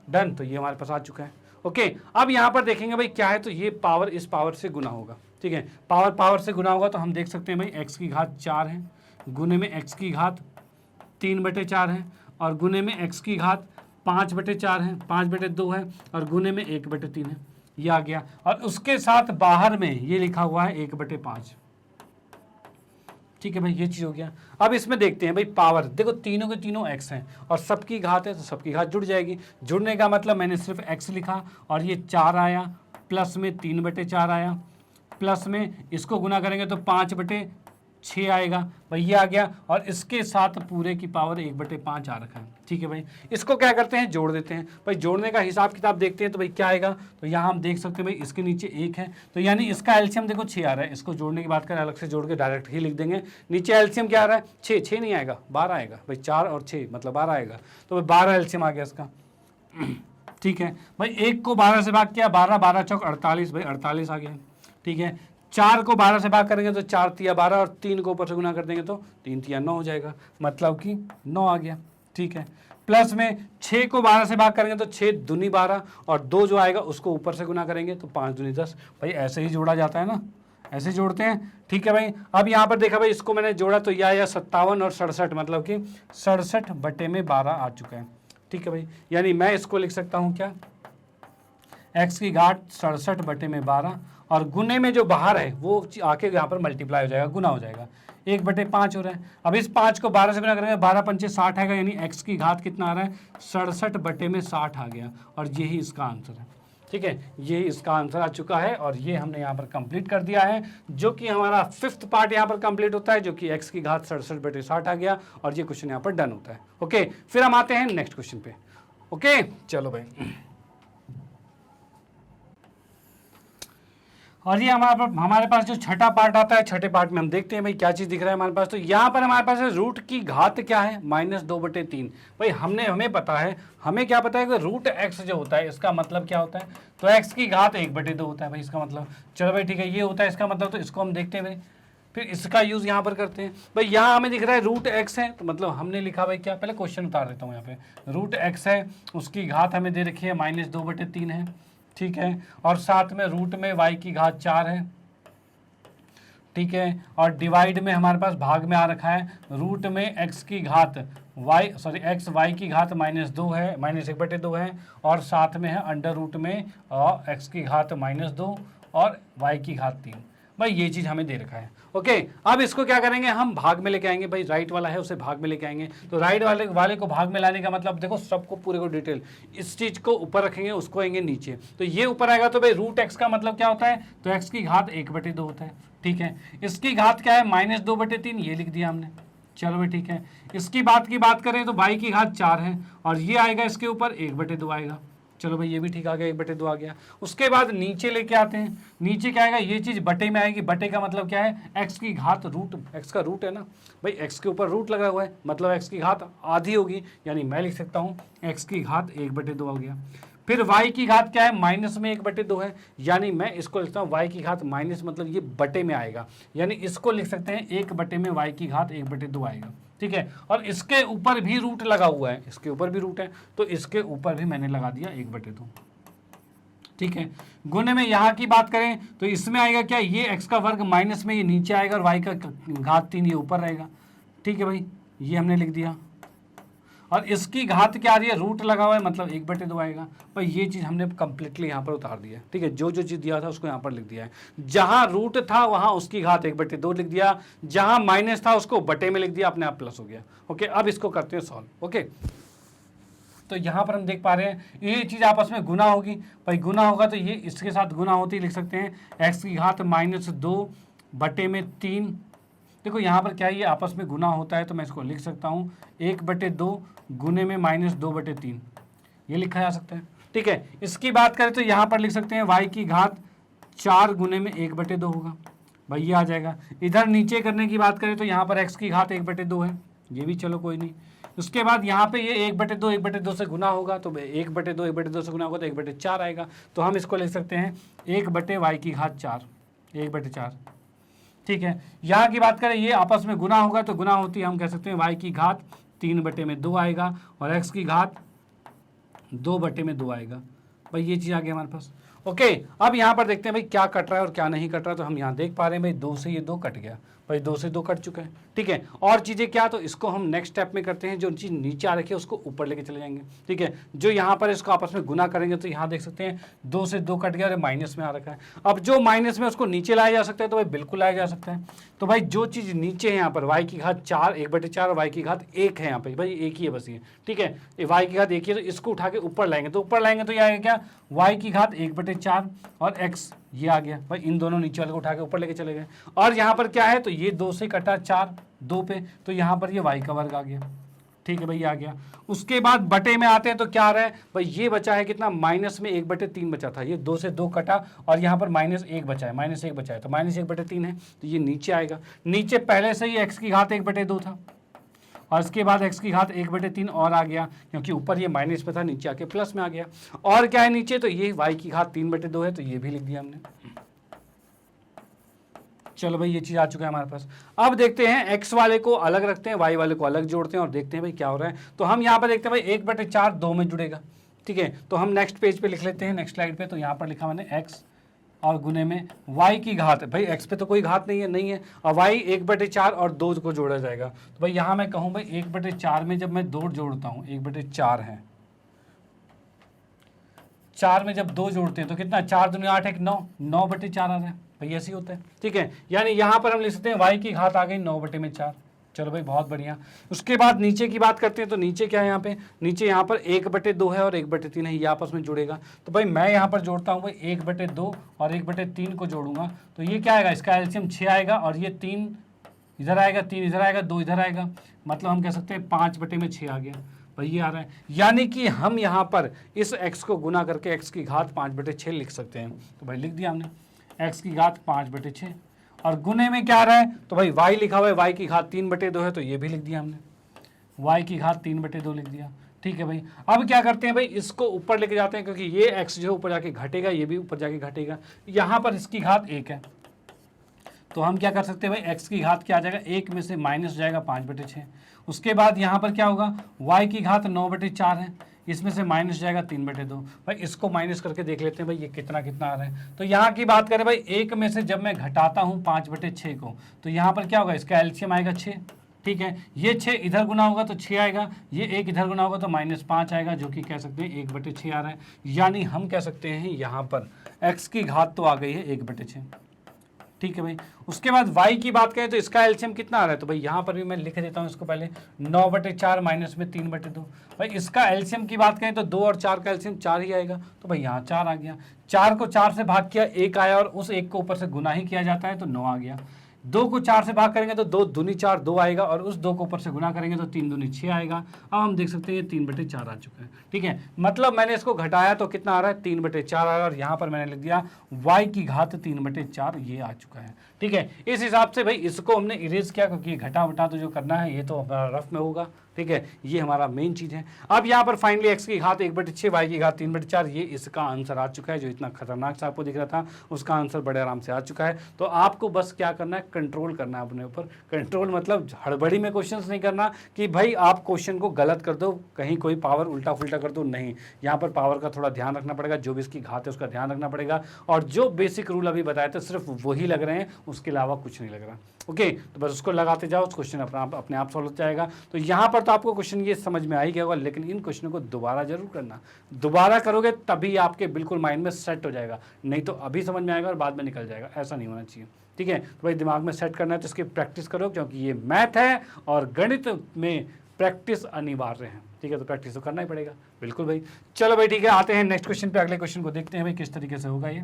डन, तो ये हमारे पास आ चुका है। ओके, अब यहाँ पर देखेंगे भाई क्या है, तो ये पावर इस पावर से गुना होगा, ठीक है। पावर पावर से गुना होगा तो हम देख सकते हैं भाई x की घात 4 है, गुने में x की घात 3/4 है, और गुने में x की घात 5/4 है, 5/2 है, और गुने में 1/3 है, ये आ गया। और उसके साथ बाहर में ये लिखा हुआ है 1/5, ठीक है भाई, ये चीज हो गया। अब इसमें देखते हैं भाई पावर, देखो तीनों के तीनों x हैं और सबकी घात है तो सबकी घात जुड़ जाएगी। जुड़ने का मतलब मैंने सिर्फ x लिखा और ये 4 आया, प्लस में 3/4 आया, प्लस में इसको गुना करेंगे तो 5/6 आएगा भाई, ये आ गया। और इसके साथ पूरे की पावर 1/5 आ रखा है, ठीक है भाई। इसको क्या करते हैं, जोड़ देते हैं भाई। जोड़ने का हिसाब किताब देखते हैं तो भाई क्या आएगा, तो यहाँ हम देख सकते हैं भाई इसके नीचे 1 है, तो यानी इसका एलसीएम देखो 6 आ रहा है। इसको जोड़ने की बात करें, अलग से जोड़ के डायरेक्ट ही लिख देंगे। नीचे एलसीएम क्या आ रहा है, 6 नहीं आएगा, 12 आएगा भाई, 4 और 6 मतलब 12 आएगा, तो भाई 12 एलसीएम आ गया इसका, ठीक है भाई। 1 को 12 से भाग किया, 12 12 चौक 48 भाई, 48 आ गया, ठीक है। 4 को 12 से भाग करेंगे तो 4 तिया 12, और 3 को ऊपर से गुना कर देंगे तो 3 तिया 9 हो जाएगा, मतलब कि 9 आ गया, ठीक है। प्लस में 6 को 12 से भाग करेंगे तो 6 दूनी 12, और 2 जो आएगा उसको ऊपर से गुना करेंगे तो 5 दूनी 10 भाई, ऐसे ही जोड़ा जाता है ना, ऐसे जोड़ते हैं, ठीक है भाई। अब यहाँ पर देखा भाई, इसको मैंने जोड़ा तो यह आया 57 और 67, मतलब कि 67/12 आ चुका है, ठीक है भाई। यानी मैं इसको लिख सकता हूँ क्या, x की घात 67/12, और गुने में जो बाहर है वो आके यहाँ पर मल्टीप्लाई हो जाएगा, गुना हो जाएगा, 1/5 हो रहा है। अब इस 5 को 12 से गुना करेंगे, 12 पंचे 60 आएगा, यानी x की घात कितना आ रहा है, 67/60 आ गया, और यही इसका आंसर है, ठीक है। ये इसका आंसर आ चुका है, और ये हमने यहाँ पर कंप्लीट कर दिया है, जो कि हमारा 5th पार्ट यहाँ पर कंप्लीट होता है, जो कि x की घात 67/60 आ गया, और ये क्वेश्चन यहाँ पर डन होता है। ओके, फिर हम आते हैं नेक्स्ट क्वेश्चन पे। ओके, चलो भाई। और ये हमारे पास जो छठा पार्ट आता है, छठे पार्ट में हम देखते हैं भाई क्या चीज़ दिख रहा है हमारे पास। तो यहाँ पर हमारे पास है रूट की घात क्या है, -2/3 भाई। हमें पता है, हमें क्या पता है कि रूट एक्स जो होता है इसका मतलब क्या होता है, तो एक्स की घात 1/2 होता है भाई, इसका मतलब। चलो भाई ठीक है, ये होता है इसका मतलब, तो इसको हम देखते हैं भाई, फिर इसका यूज़ यहाँ पर करते हैं भाई। यहाँ हमें दिख रहा है रूट एक्स है, तो मतलब हमने लिखा भाई क्या, पहले क्वेश्चन उतार देता हूँ यहाँ पे। रूट एक्स है, उसकी घात हमें दे रखी है -2/3 है, ठीक है। और साथ में रूट में y की घात 4 है, ठीक है। और डिवाइड में हमारे पास भाग में आ रखा है, रूट में x की घात y की घात -2 है, -1/2 है, और साथ में है अंडर रूट में x की घात -2 और y की घात 3 भाई। ये चीज़ हमें दे रखा है। ओके, अब इसको क्या करेंगे, हम भाग में लेके आएंगे भाई। राइट वाला है उसे भाग में लेके आएंगे, तो राइट वाले को भाग में लाने का मतलब देखो, सबको पूरे को डिटेल, इस चीज़ को ऊपर रखेंगे, उसको आएंगे नीचे, तो ये ऊपर आएगा। तो भाई रूट एक्स का मतलब क्या होता है, तो एक्स की घात 1/2 होता है, ठीक है। इसकी घात क्या है, -2/3, ये लिख दिया हमने। चलो भाई ठीक है। इसकी बात करें तो y की घात 4 है, और ये आएगा इसके ऊपर 1/2 आएगा। चलो भाई ये भी ठीक आ गया, 1/2 आ गया। उसके बाद नीचे लेके आते हैं, नीचे क्या आएगा, ये चीज़ बटे में आएगी। बटे का मतलब क्या है, x की घात रूट, x का रूट है ना भाई, x के ऊपर रूट लगा हुआ है, मतलब x की घात आधी होगी, यानी मैं लिख सकता हूँ x की घात 1/2 हो गया। फिर y की घात क्या है, माइनस में 1/2 है, यानी मैं इसको लिखता हूँ y की घात माइनस, मतलब ये बटे में आएगा, यानी इसको लिख सकते हैं 1/में y की घात 1/2 आएगा, ठीक है। और इसके ऊपर भी रूट लगा हुआ है, इसके ऊपर भी रूट है, तो इसके ऊपर भी मैंने लगा दिया 1/2, ठीक है। गुने में यहाँ की बात करें तो इसमें आएगा क्या, ये x का वर्ग माइनस में ये नीचे आएगा, और y का घात 3 ये ऊपर रहेगा, ठीक है भाई, ये हमने लिख दिया। और इसकी घात क्या आ रही है, रूट लगा हुआ है मतलब 1/2 आएगा। भाई ये चीज़ हमने कंप्लीटली यहाँ पर उतार दिया है, ठीक है। जो जो चीज़ दिया था उसको यहाँ पर लिख दिया है, जहाँ रूट था वहाँ उसकी घात 1/2 लिख दिया, जहाँ माइनस था उसको बटे में लिख दिया, अपने आप प्लस हो गया। ओके, अब इसको करते हैं सॉल्व। ओके, तो यहाँ पर हम देख पा रहे हैं ये चीज़ आपस में गुना होगी। भाई गुना होगा तो ये इसके साथ गुना होती लिख सकते हैं x की घात -2/3। देखो यहाँ पर क्या है, ये आपस में गुना होता है तो मैं इसको लिख सकता हूँ 1/2 गुने में -2/3, ये लिखा जा सकता है, ठीक है। इसकी बात करें तो यहाँ पर लिख सकते हैं y की घात 4 गुने में 1/2 होगा, भाई ये आ जाएगा। इधर नीचे करने की बात करें तो यहाँ पर x की घात 1/2 है, ये भी चलो कोई नहीं। उसके बाद यहाँ पे ये 1/2 से गुना होगा तो 1/2 से गुना होगा तो 1/4 आएगा, तो हम इसको लिख सकते हैं 1/y की घात 4, 1/4, ठीक है। यहाँ की बात करें ये आपस में गुना होगा तो गुना होती है, हम कह सकते हैं y की घात 3/2 आएगा और x की घात 2/2 आएगा। भाई ये चीज़ आ गया हमारे पास। ओके, अब यहाँ पर देखते हैं भाई क्या कट रहा है और क्या नहीं कट रहा, तो हम यहाँ देख पा रहे हैं भाई 2 से ये 2 कट गया, भाई 2 से 2 कट चुका है, ठीक है। और चीज़ें क्या, तो इसको हम नेक्स्ट स्टेप में करते हैं, जो चीज़ नीचे आ रखी है उसको ऊपर लेके चले जाएंगे, ठीक है। जो यहाँ पर इसको आपस में गुना करेंगे तो यहाँ देख सकते हैं 2 से 2 कट गया और माइनस में आ रखा है। अब जो माइनस में उसको नीचे लाया जा सकता है तो भाई बिल्कुल लाया जा सकता है। तो भाई जो चीज़ नीचे है यहाँ पर y की घात 4, 1/4 और y की घात 1 है, यहाँ पे भाई एक ही है बस ये, ठीक है। y की घात 1 ही है तो इसको उठा के ऊपर लाएंगे, तो ऊपर लाएंगे तो ये आएगा क्या, y की घात 1/4 और x ये आ गया। भाई इन दोनों नीचे वाले को उठा के ऊपर लेके चले गए। और यहाँ पर क्या है, तो ये 2 से कटा 4 2 पे, तो यहाँ पर ये y का वर्ग आ गया, ठीक है भाई आ गया। उसके बाद बटे में आते हैं तो क्या आ रहा है भाई, ये बचा है कितना, माइनस में 1/3 बचा था, ये 2 से 2 कटा और यहाँ पर -1 बचा है, -1 बचा है तो -1/3 है, तो ये नीचे आएगा। नीचे पहले से ही x की घात 1/2 था और इसके बाद x की घात 1/3 और आ गया, क्योंकि ऊपर ये माइनस पे था, नीचे आके प्लस में आ गया। और क्या है नीचे, तो ये y की घात 3/2 है, तो ये भी लिख दिया हमने। चलो भाई ये चीज़ आ चुका है हमारे पास। अब देखते हैं x वाले को अलग रखते हैं, y वाले को अलग जोड़ते हैं और देखते हैं भाई क्या हो रहा है। तो हम यहाँ पर देखते हैं भाई 1/4 2 में जुड़ेगा, ठीक है। तो हम नेक्स्ट पेज पे लिख लेते हैं, नेक्स्ट स्लाइड पे। तो यहाँ पर लिखा मैंने x और गुने में y की घात, भाई x पे तो कोई घात नहीं है और y 1/4 और 2 को जोड़ा जाएगा। तो भाई यहाँ मैं कहूँ भाई 1/4 में जब मैं 2 जोड़ता हूँ, 1/4 है, 4 में जब 2 जोड़ते हैं तो कितना, 4 दूनी 8 1 9, 9/4 आ रहा है, भाई ऐसे ही होता है, ठीक है। यानी यहाँ पर हम लिख सकते हैं y की घात आ गई 9/4। चलो भाई बहुत बढ़िया। उसके बाद नीचे की बात करते हैं, तो नीचे क्या है यहाँ पे, नीचे यहाँ पर 1/2 है और 1/3 है, ये आपस में जुड़ेगा। तो भाई मैं यहाँ पर जोड़ता हूँ भाई 1/2 और 1/3 को जोड़ूंगा तो ये क्या आएगा, इसका एलसीएम 6 आएगा और ये 3 इधर आएगा, 3 इधर आएगा, 2 इधर आएगा, मतलब हम कह सकते हैं 5/6 आ गया, भाई ये आ रहा है। यानी कि हम यहाँ पर इस x को गुना करके x की घात 5/6 लिख सकते हैं। तो भाई लिख दिया हमने x की घात 5/6 और गुने में क्या आ रहा है, तो भाई y लिखा हुआ है, y की घात 3/2 है, तो ये भी लिख दिया हमने, y की घात 3/2 लिख दिया, ठीक है भाई। अब क्या करते हैं भाई, इसको ऊपर लेके जाते हैं, क्योंकि ये x जो है ऊपर जाके घटेगा, ये भी ऊपर जाके घटेगा। यहाँ पर इसकी घात 1 है, तो हम क्या कर सकते हैं भाई, x की घात क्या आ जाएगा, 1 में से माइनस जाएगा 5/6। उसके बाद यहाँ पर क्या होगा, y की घात 9/4 है, इसमें से माइनस जाएगा 3/2। भाई इसको माइनस करके देख लेते हैं भाई ये कितना कितना आ रहा है। तो यहाँ की बात करें भाई, 1 में से जब मैं घटाता हूँ 5/6 को, तो यहाँ पर क्या होगा, इसका एलसीएम आएगा 6, ठीक है। ये 6 इधर गुना होगा तो 6 आएगा, ये 1 इधर गुना होगा तो -5 आएगा, जो कि कह सकते हैं 1/6 आ रहा है। यानी हम कह सकते हैं यहाँ पर x की घात तो आ गई है 1/6, ठीक है भाई। उसके बाद y की बात करें तो इसका एलसीएम कितना आ रहा है, तो भाई यहाँ पर भी मैं लिख देता हूँ इसको पहले, 9/4 माइनस में 3/2। भाई इसका एलसीएम की बात करें तो 2 और 4 का एलसीएम 4 ही आएगा, तो भाई यहाँ 4 आ गया। 4 को 4 से भाग किया 1 आया और उस 1 को ऊपर से गुना ही किया जाता है तो 9 आ गया। 2 को 4 से भाग करेंगे तो 2 दूनी 4 2 आएगा और उस 2 को ऊपर से गुना करेंगे तो 3 दूनी 6 आएगा। अब हम देख सकते हैं ये 3/4 आ चुका है, ठीक है। मतलब मैंने इसको घटाया तो कितना आ रहा है, 3/4 आ रहा है और यहाँ पर मैंने लिख दिया y की घात 3/4 ये आ चुका है, ठीक है। इस हिसाब से भाई इसको हमने इरेज किया, क्योंकि घटा वटा तो जो करना है ये तो हमारा रफ में होगा, ठीक है। ये हमारा मेन चीज़ है। अब यहाँ पर फाइनली x की घात 1/6, y की घात 3/4, ये इसका आंसर आ चुका है। जो इतना खतरनाक सा आपको दिख रहा था उसका आंसर बड़े आराम से आ चुका है। तो आपको बस क्या करना है, कंट्रोल करना है अपने ऊपर। कंट्रोल मतलब हड़बड़ी में क्वेश्चंस नहीं करना कि भाई आप क्वेश्चन को गलत कर दो, कहीं कोई पावर उल्टा फुल्टा कर दो, नहीं। यहाँ पर पावर का थोड़ा ध्यान रखना पड़ेगा, जो भी इसकी घात है उसका ध्यान रखना पड़ेगा। और जो बेसिक रूल अभी बताए थे सिर्फ वही लग रहे हैं, उसके अलावा कुछ नहीं लग रहा। ओके, तो बस उसको लगाते जाओ, उस क्वेश्चन अपने आप सॉल्व हो जाएगा। तो यहाँ पर तो आपको क्वेश्चन ये समझ में आ ही गया होगा, लेकिन इन क्वेश्चनों को दोबारा जरूर करना, दोबारा करोगे तभी आपके बिल्कुल माइंड में सेट हो जाएगा, नहीं तो अभी समझ में आएगा और बाद में निकल जाएगा, ऐसा नहीं होना चाहिए। ठीक है, तो भाई दिमाग में सेट करना है तो इसकी प्रैक्टिस करो, क्योंकि ये मैथ है और गणित में प्रैक्टिस अनिवार्य है। ठीक है, तो प्रैक्टिस तो करना ही पड़ेगा। बिल्कुल भाई, चलो भाई ठीक है, आते हैं नेक्स्ट क्वेश्चन पे। अगले क्वेश्चन को देखते हैं भाई किस तरीके से होगा ये।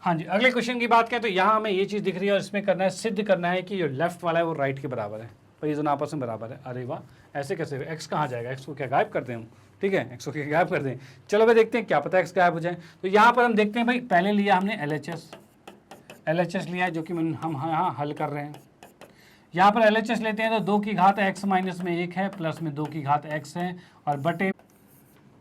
हाँ जी, अगले क्वेश्चन की बात करें तो यहाँ हमें ये चीज़ दिख रही है और इसमें करना है, सिद्ध करना है कि जो लेफ्ट वाला है वो राइट के बराबर है। तो ये दोनों आपस में बराबर है। अरे वाह, ऐसे कैसे? एक्स कहाँ जाएगा? एक्स को क्या गायब कर दें हम? ठीक है, एक्स को क्या गायब कर दें? चलो भाई देखते हैं, क्या पता एक्स गायब हो जाए। तो यहाँ पर हम देखते हैं भाई, पहले लिया हमने LHS लिया है, जो कि हम यहाँ हल कर रहे हैं। यहाँ पर LHS लेते हैं तो 2 की घात x माइनस में 1 है, प्लस में 2 की घात x है, और बटे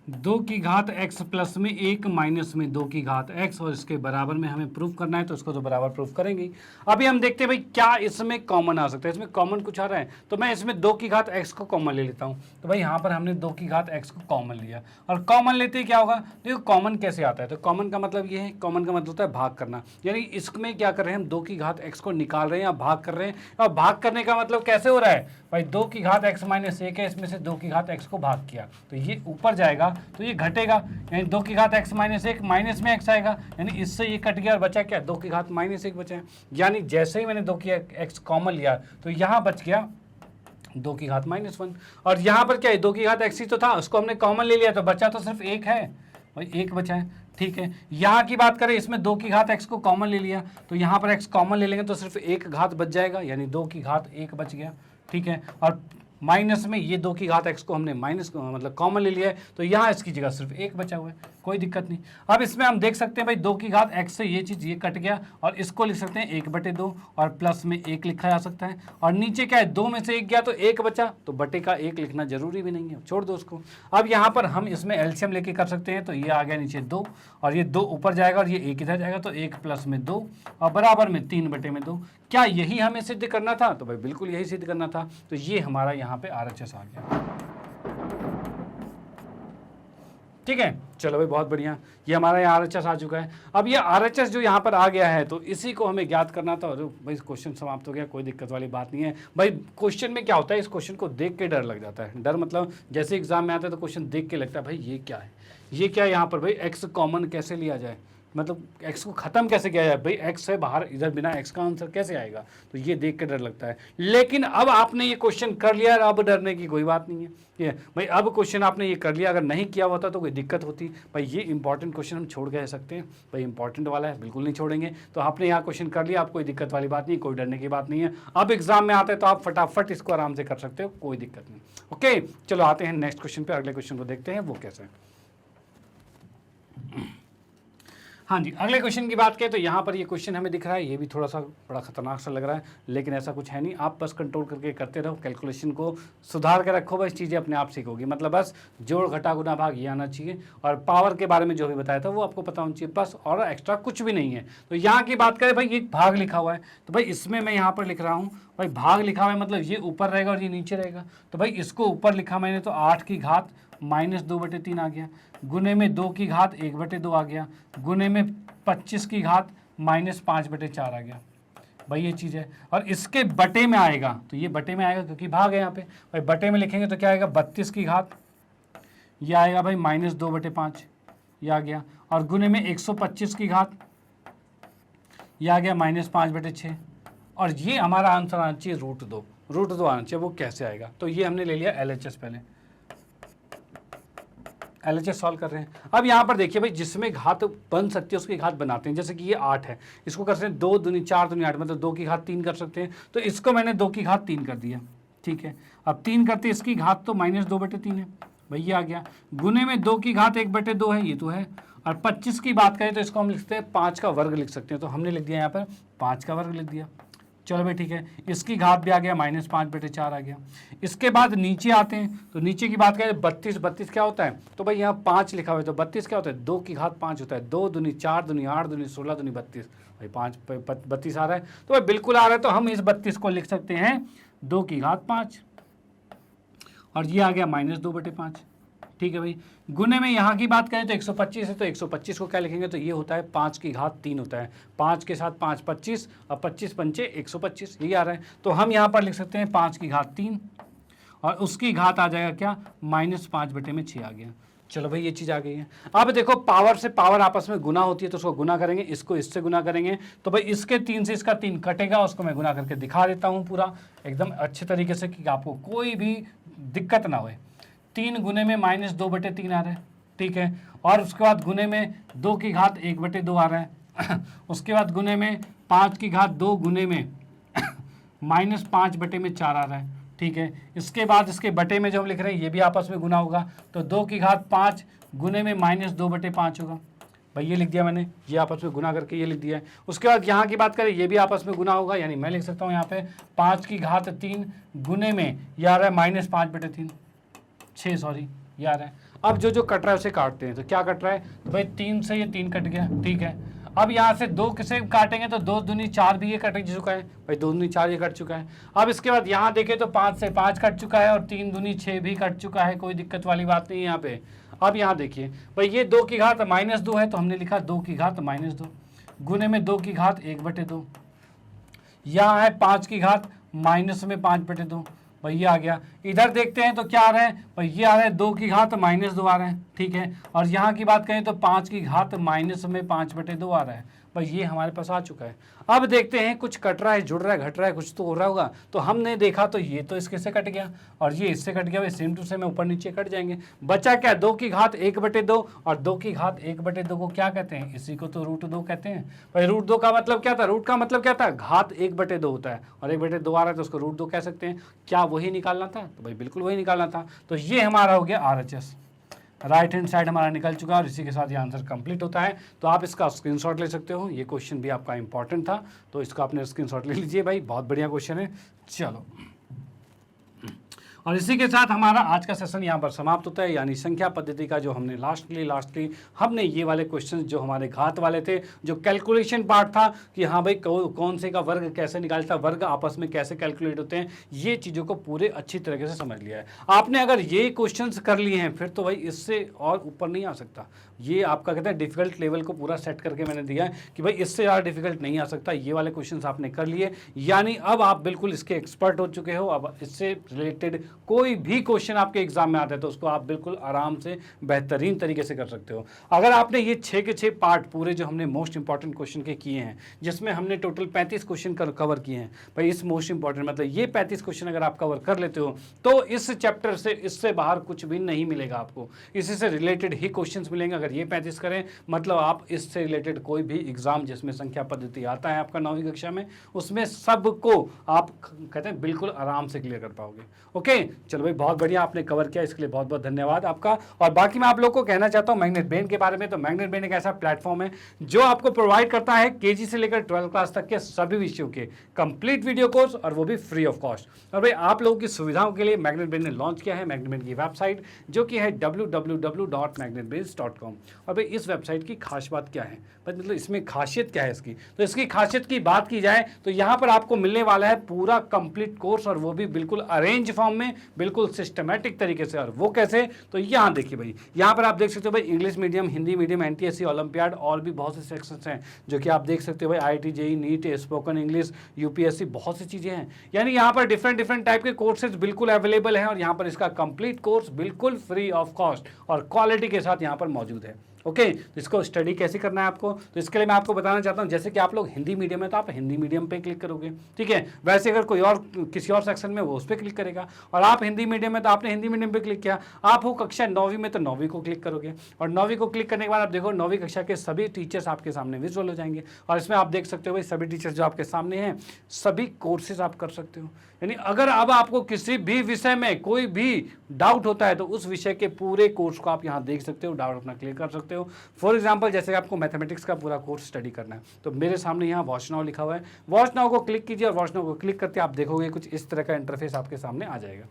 2 की घात x प्लस में 1 माइनस में 2 की घात x, और इसके बराबर में हमें प्रूफ करना है, तो इसको तो बराबर प्रूफ करेंगे। अभी हम देखते हैं भाई क्या इसमें कॉमन आ सकता है। इसमें कॉमन कुछ आ रहा है, तो मैं इसमें 2 की घात x को कॉमन ले लेता हूँ। तो भाई यहाँ पर हमने 2 की घात x को कॉमन लिया, और कॉमन लेते ही क्या होगा? देखो कॉमन कैसे आता है, तो कॉमन का मतलब ये है, कॉमन का मतलब होता है भाग करना, यानी इसमें क्या कर रहे हैं हम, 2 की घात x को निकाल रहे हैं या भाग कर रहे हैं। और भाग करने का मतलब कैसे हो रहा है भाई, 2 की घात x माइनस 1 है, इसमें से 2 की घात x को भाग किया, तो ये ऊपर जाएगा तो ये घटेगा, यानी 2 की घात x माइनस 1 माइनस में x आएगा, यानी इससे ये कट गया और बचा क्या? 2 की घात माइनस 1 बचा है। यानी जैसे ही मैंने 2 की x कॉमन लिया तो यहाँ बच गया 2 की घात -1, और यहाँ पर क्या है, 2 की घात x ही तो था, उसको हमने कॉमन ले लिया तो बचा तो सिर्फ 1 है भाई, 1 बचा है। ठीक है, यहाँ की बात करें, इसमें 2 की घात x को कॉमन ले लिया, तो यहाँ पर x कॉमन ले लेंगे तो सिर्फ 1 घात बच जाएगा, यानी 2 की घात 1 बच गया। ठीक है, और माइनस में ये 2 की घात x को हमने माइनस मतलब कॉमन ले लिया है, तो यहाँ इसकी जगह सिर्फ 1 बचा हुआ है, कोई दिक्कत नहीं। अब इसमें हम देख सकते हैं भाई 2 की घात x से ये चीज़ ये कट गया, और इसको लिख सकते हैं 1/2, और प्लस में 1 लिखा जा सकता है, और नीचे क्या है, 2 में से 1 गया तो 1 बचा, तो बटे का 1 लिखना जरूरी भी नहीं है, छोड़ दो उसको। अब यहाँ पर हम इसमें एलसीएम लेके कर सकते हैं, तो ये आ गया नीचे 2, और ये 2 ऊपर जाएगा और ये 1 इधर जाएगा, तो 1 प्लस में 2 और बराबर में 3/2। क्या यही हमें सिद्ध करना था? तो भाई बिल्कुल यही सिद्ध करना था, तो ये हमारा यहाँ पे RHS आ गया। ठीक है, चलो भाई बहुत बढ़िया, ये हमारा यहाँ RHS आ चुका है। अब ये RHS जो यहाँ पर आ गया है, तो इसी को हमें ज्ञात करना था, और भाई क्वेश्चन समाप्त हो गया, कोई दिक्कत वाली बात नहीं है। भाई क्वेश्चन में क्या होता है, इस क्वेश्चन को देख के डर लग जाता है। डर मतलब जैसे एग्जाम में आता है तो क्वेश्चन देख के लगता है भाई ये क्या है, ये क्या है, यहाँ पर भाई एक्स कॉमन कैसे लिया जाए, मतलब x को ख़त्म कैसे किया जाए, भाई x है बाहर, इधर बिना x का आंसर कैसे आएगा, तो ये देख के डर लगता है। लेकिन अब आपने ये क्वेश्चन कर लिया, अब डरने की कोई बात नहीं है। ये भाई अब क्वेश्चन आपने ये कर लिया, अगर नहीं किया होता तो कोई दिक्कत होती। भाई ये इंपॉर्टेंट क्वेश्चन हम छोड़ कह सकते हैं, भाई इंपॉर्टेंट वाला है, बिल्कुल नहीं छोड़ेंगे। तो आपने यहाँ क्वेश्चन कर लिया, आप कोई दिक्कत वाली बात नहीं, कोई डरने की बात नहीं है। अब एग्जाम में आता है तो आप फटाफट इसको आराम से कर सकते हो, कोई दिक्कत नहीं। ओके, चलो आते हैं नेक्स्ट क्वेश्चन पे, अगले क्वेश्चन को देखते हैं वो कैसे है। हाँ जी, अगले क्वेश्चन की बात करें तो यहाँ पर ये क्वेश्चन हमें दिख रहा है, ये भी थोड़ा सा बड़ा खतरनाक सा लग रहा है, लेकिन ऐसा कुछ है नहीं। आप बस कंट्रोल करके करते रहो, कैलकुलेशन को सुधार के रखो, बस चीज़ें अपने आप सीखोगी। मतलब बस जोड़ घटा गुना भाग ये आना चाहिए, और पावर के बारे में जो भी बताया था वो आपको पता होना चाहिए, बस, और एक्स्ट्रा कुछ भी नहीं है। तो यहाँ की बात करें भाई, एक भाग लिखा हुआ है, तो भाई इसमें मैं यहाँ पर लिख रहा हूँ भाई भाग लिखा हुआ है, मतलब ये ऊपर रहेगा और ये नीचे रहेगा। तो भाई इसको ऊपर लिखा मैंने तो 8 की घात -2/3 आ गया, गुने में 2 की घात 1/2 आ गया, गुने में 25 की घात -5/4 आ गया। भाई ये चीज़ है, और इसके बटे में आएगा, तो ये बटे में आएगा क्योंकि भाग है यहाँ पे। भाई बटे में लिखेंगे तो क्या आएगा, 32 की घात, ये आएगा भाई -2/5, ये आ गया, और गुने में 125 की घात, ये आ गया -5/6, और ये हमारा आंसर आना चाहिए √2 आना चाहिए। वो कैसे आएगा, तो ये हमने ले लिया LHS, पहले LHS सॉल्व कर रहे हैं। अब यहाँ पर देखिए भाई, जिसमें घात बन सकती है उसकी घात बनाते हैं। जैसे कि ये 8 है, इसको कर सकते हैं 2 दूनी 4 दूनी 8, मतलब 2 की घात 3 कर सकते हैं, तो इसको मैंने 2 की घात 3 कर दिया। ठीक है, अब 3 करते इसकी घात तो -2/3 है, भाई ये आ गया, गुने में 2 की घात 1/2 है, ये तो है, और 25 की बात करें तो इसको हम लिखते हैं 5 का वर्ग लिख सकते हैं, तो हमने लिख दिया यहाँ पर 5 का वर्ग लिख दिया। चलो भाई ठीक है, इसकी घात भी आ गया, -5/4 आ गया। इसके बाद नीचे आते हैं, तो नीचे की बात करें 32 क्या होता है, तो भाई यहाँ 5 लिखा हुआ है, तो 32 क्या होता है, 2 की घात 5 होता है, 2 दूनी 4 दूनी 8 दूनी 16 दूनी 32, भाई 32 आ रहा है, तो भाई बिल्कुल आ रहा है। तो हम इस 32 को लिख सकते हैं 2 की घात 5, और ये आ गया -2/5। ठीक है भाई। गुने में यहाँ की बात करें तो 125 है, तो 125 को क्या लिखेंगे, तो ये होता है 5 की घात 3 होता है, 5 के साथ 5 25, अब 25 पंचे 125, ये आ रहा है। तो हम यहाँ पर लिख सकते हैं 5 की घात 3 और उसकी घात आ जाएगा क्या, -5/6 आ गया। चलो भाई ये चीज़ आ गई है। अब देखो पावर से पावर आपस में गुना होती है, तो उसको गुना करेंगे, इसको इससे गुना करेंगे, तो भाई इसके 3 से इसका 3 कटेगा, उसको मैं गुना करके दिखा देता हूँ पूरा एकदम अच्छे तरीके से कि आपको कोई भी दिक्कत ना होए। 3 गुने में -2/3 आ रहा है, ठीक है, और उसके बाद गुने में 2 की घात 1/2 आ रहा है उसके बाद गुने में 5 की घात 2 गुने में -5/4 आ रहा है, ठीक है। इसके बाद इसके बटे में जो हम लिख रहे हैं ये भी आपस में गुना होगा, तो 2 की घात 5 गुने में -2/5 होगा, भाई ये लिख दिया मैंने, ये आपस में गुना करके ये लिख दिया है। उसके बाद यहाँ की बात करें ये भी आपस में गुना होगा, यानी मैं लिख सकता हूँ यहाँ पे 5 की घात 3 गुने में ये आ रहा है -5/3 6 सॉरी ये आ रहा है। अब जो जो कट रहा है उसे काटते हैं, तो क्या कट रहा है, तो भाई 3 से ये 3 कट गया, ठीक है। अब यहाँ से 2 किसे काटेंगे, तो 2 दूनी 4 भी ये कट चुका है, भाई 2 दूनी 4 ये कट चुका है। अब इसके बाद यहाँ देखें तो 5 से 5 कट चुका है और 3 दूनी 6 भी कट चुका है, कोई दिक्कत वाली बात नहीं है यहाँ पे। अब यहाँ देखिए भाई ये 2 की घात -2 है, तो हमने लिखा 2 की घात -2 गुने में 2 की घात 1/2, यहाँ है 5 की घात -5/2, भाई ये आ गया। इधर देखते हैं तो क्या आ रहा है, भाई ये आ रहा है 2 की घात -2 आ रहा है, ठीक है, और यहाँ की बात करें तो 5 की घात -5/2 आ रहा है, भाई ये हमारे पास आ चुका है। अब देखते हैं कुछ कट रहा है, जुड़ रहा है, घट रहा है, कुछ तो हो रहा होगा, तो हमने देखा तो ये तो इसके से कट गया और ये इससे कट गया, भाई सेम टू सेम ऊपर नीचे कट जाएंगे। बचा क्या, 2 की घात 1/2 और 2 की घात 1/2 को क्या कहते हैं, इसी को तो √2 कहते हैं। भाई √2 का मतलब क्या था, रूट का मतलब क्या था, घात 1/2 होता है और 1/2 आ रहा है तो उसको √2 कह सकते हैं। क्या वही निकालना था, तो भाई बिल्कुल वही निकालना था। तो ये हमारा हो गया RHS, राइट हैंड साइड हमारा निकल चुका है और इसी के साथ ये आंसर कंप्लीट होता है। तो आप इसका स्क्रीनशॉट ले सकते हो, ये क्वेश्चन भी आपका इंपॉर्टेंट था, तो इसका आपने स्क्रीनशॉट ले लीजिए भाई, बहुत बढ़िया क्वेश्चन है। चलो, और इसी के साथ हमारा आज का सेशन यहाँ पर समाप्त होता है, यानी संख्या पद्धति का जो हमने लास्टली हमने ये वाले क्वेश्चन जो हमारे घात वाले थे, जो कैलकुलेशन पार्ट था कि हाँ भाई कौन से का वर्ग कैसे निकालता, वर्ग आपस में कैसे कैलकुलेट होते हैं, ये चीज़ों को पूरे अच्छी तरीके से समझ लिया है आपने। अगर ये क्वेश्चन कर लिए हैं फिर तो भाई इससे और ऊपर नहीं आ सकता। ये आपका कहते हैं डिफिकल्ट लेवल को पूरा सेट करके मैंने दिया है कि भाई इससे ज़्यादा डिफिकल्ट नहीं आ सकता। ये वाले क्वेश्चन आपने कर लिए, यानी अब आप बिल्कुल इसके एक्सपर्ट हो चुके हो। अब इससे रिलेटेड कोई भी क्वेश्चन आपके एग्जाम में आता है तो उसको आप बिल्कुल आराम से बेहतरीन तरीके से कर सकते हो। अगर आपने ये 6 के 6 पार्ट पूरे जो हमने मोस्ट इंपॉर्टेंट क्वेश्चन के किए हैं, जिसमें हमने टोटल 35 क्वेश्चन कवर किए हैं, भाई इस मोस्ट इंपॉर्टेंट मतलब ये 35 क्वेश्चन अगर आप कवर कर लेते हो तो इस चैप्टर से इससे बाहर कुछ भी नहीं मिलेगा आपको, इसी से रिलेटेड ही क्वेश्चन मिलेंगे। अगर ये 35 करें मतलब आप इससे रिलेटेड कोई भी एग्जाम जिसमें संख्या पद्धति आता है आपका 9वीं कक्षा में, उसमें सबको आप कहते हैं बिल्कुल आराम से क्लियर कर पाओगे। ओके, चलो भाई बहुत बढ़िया आपने कवर किया, इसके लिए बहुत बहुत धन्यवाद आपका। और बाकी मैं आप लोगों को कहना चाहता हूं मैग्नेट ब्रेन के बारे में। तो मैग्नेट ब्रेन एक ऐसा प्लेटफॉर्म है जो आपको प्रोवाइड करता है केजी से लेकर 12th क्लास तक के सभी विषयों के कंप्लीट वीडियो कोर्स, और वो भी फ्री ऑफ कॉस्ट। और भाई आप लोगों की सुविधाओं के लिए मैग्नेट ब्रेन ने लॉन्च किया है मैग्नेट ब्रेन की वेबसाइट, जो कि है www.magnetbrains.com। और भाई इस वेबसाइट की खास बात क्या है, मतलब इसमें खासियत क्या है इसकी, तो इसकी खासियत की बात की जाए तो यहाँ पर आपको मिलने वाला है पूरा कंप्लीट कोर्स, और वो भी बिल्कुल अरेंज फॉर्म में, बिल्कुल सिस्टमैटिक तरीके से। और वो कैसे, तो यहाँ देखिए भाई, यहाँ पर आप देख सकते हो भाई English medium, Hindi medium, NTSC, olympiad और भी बहुत से सेक्शंस हैं जो कि आप देख सकते हो भाई, IIT JEE NEET, spoken English, UPSC, बहुत सी चीज़ें हैं। यानी यहाँ पर डिफरेंट टाइप के कोर्सेज बिल्कुल अवेलेबल हैं, और यहाँ पर इसका कंप्लीट कोर्स बिल्कुल फ्री ऑफ कॉस्ट और क्वालिटी के साथ यहाँ पर मौजूद है। ओके, तो इसको स्टडी कैसे करना है आपको, तो इसके लिए मैं आपको बताना चाहता हूँ, जैसे कि आप लोग हिंदी मीडियम है तो आप हिंदी मीडियम पे क्लिक करोगे, ठीक है। वैसे अगर कोई और किसी और सेक्शन में वो उस पर क्लिक करेगा, और आप हिंदी मीडियम में तो आपने हिंदी मीडियम पे क्लिक किया। आप हो कक्षा 9वीं में तो 9वीं को क्लिक करोगे, और 9वीं को क्लिक करने के बाद आप देखो 9वीं कक्षा के सभी टीचर्स आपके सामने विजुअल हो जाएंगे, और इसमें आप देख सकते हो भाई सभी टीचर्स जो आपके सामने हैं, सभी कोर्सेज आप कर सकते हो। यानी अगर अब आपको किसी भी विषय में कोई भी डाउट होता है तो उस विषय के पूरे कोर्स को आप यहाँ देख सकते हो, डाउट अपना क्लियर कर सकते हो। फॉर एग्जांपल जैसे आपको मैथमेटिक्स का पूरा कोर्स स्टडी करना है, तो मेरे सामने यहाँ वॉच नाउ लिखा हुआ है, वॉच नाउ को क्लिक कीजिए, और वॉच नाउ को क्लिक करते आप देखोगे कुछ इस तरह का इंटरफेस आपके सामने आ जाएगा।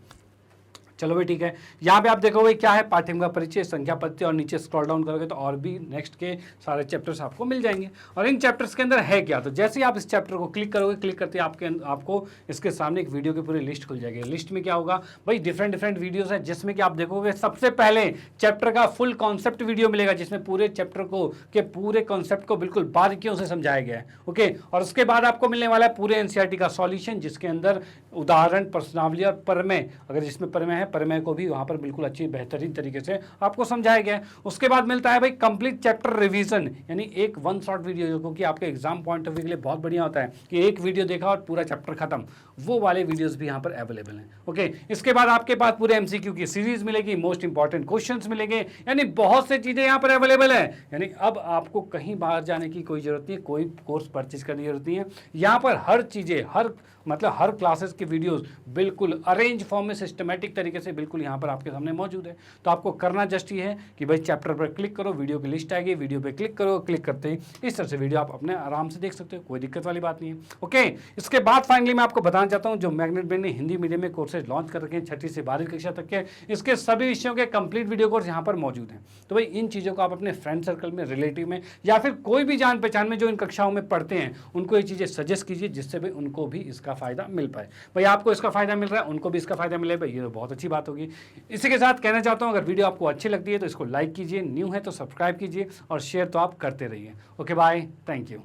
चलो भाई ठीक है। यहाँ पे आप देखोगे क्या है, पाठ्यक्रम का परिचय, संख्या पद्धति, और नीचे स्क्रॉल डाउन करोगे तो और भी नेक्स्ट के सारे चैप्टर्स आपको मिल जाएंगे। और इन चैप्टर्स के अंदर है क्या, तो जैसे ही आप इस चैप्टर को क्लिक करोगे, क्लिक करते ही आपको इसके सामने एक वीडियो की पूरी लिस्ट खुल जाएगी। लिस्ट में क्या होगा भाई, डिफरेंट वीडियोस है, जिसमें कि आप देखोगे सबसे पहले चैप्टर का फुल कॉन्सेप्ट वीडियो मिलेगा, जिसमें पूरे चैप्टर को के पूरे कॉन्सेप्ट को बिल्कुल बारीकियों से समझाया गया है। ओके, और उसके बाद आपको मिलने वाला है पूरे एनसीईआरटी का सॉल्यूशन, जिसके अंदर उदाहरण, प्रश्नावली और प्रमेय, अगर जिसमें प्रमेय है, प्रमेय को भी वहां पर बिल्कुल अच्छी बेहतरीन तरीके से आपको समझाया गया है। उसके बाद मिलता है भाई कंप्लीट चैप्टर रिवीजन, यानी एक वन शॉट वीडियो, क्योंकि आपके एग्जाम पॉइंट ऑफ व्यू के लिए बहुत बढ़िया होता है कि एक वीडियो देखा और पूरा चैप्टर खत्म, वो वाले वीडियोस भी यहाँ पर अवेलेबल हैं। ओके, इसके बाद आपके पास पूरे एमसीक्यू की सीरीज मिलेगी, मोस्ट इंपॉर्टेंट क्वेश्चंस मिलेंगे, यानी बहुत सी चीजें यहाँ पर अवेलेबल है। यानी अब आपको कहीं बाहर जाने की कोई जरूरत नहीं है, कोई कोर्स परचेज करने की जरूरत नहीं है। यहाँ पर हर चीजें, हर क्लासेस की वीडियोस बिल्कुल अरेंज फॉर्म में सिस्टमेटिक तरीके से बिल्कुल यहाँ पर आपके सामने मौजूद है। तो आपको करना जस्ट ये है कि भाई चैप्टर पर क्लिक करो, वीडियो की लिस्ट आएगी, वीडियो पे क्लिक करो, क्लिक करते ही इस तरह से वीडियो आप अपने आराम से देख सकते हो, कोई दिक्कत वाली बात नहीं है। ओके, इसके बाद फाइनली मैं आपको बताना चाहता हूँ, जो मैग्नेट ब्रेन ने हिंदी मीडियम में कोर्सेज लॉन्च कर रखे हैं 6ठी से 12वीं कक्षा तक के, इसके सभी विषयों के कंप्लीट वीडियो कोर्स यहाँ पर मौजूद हैं। तो भाई इन चीज़ों को आप अपने फ्रेंड सर्कल में, रिलेटिव में, या फिर कोई भी जान पहचान में जो इन कक्षाओं में पढ़ते हैं, उनको ये चीज़ें सजेस्ट कीजिए, जिससे भाई उनको भी इसका फायदा मिल पाए। भाई आपको इसका फायदा मिल रहा है, उनको भी इसका फायदा मिले, भाई ये तो बहुत अच्छी बात होगी। इसी के साथ कहना चाहता हूँ, अगर वीडियो आपको अच्छी लगती है तो इसको लाइक कीजिए, न्यू है तो सब्सक्राइब कीजिए, और शेयर तो आप करते रहिए। Okay bye, thank you.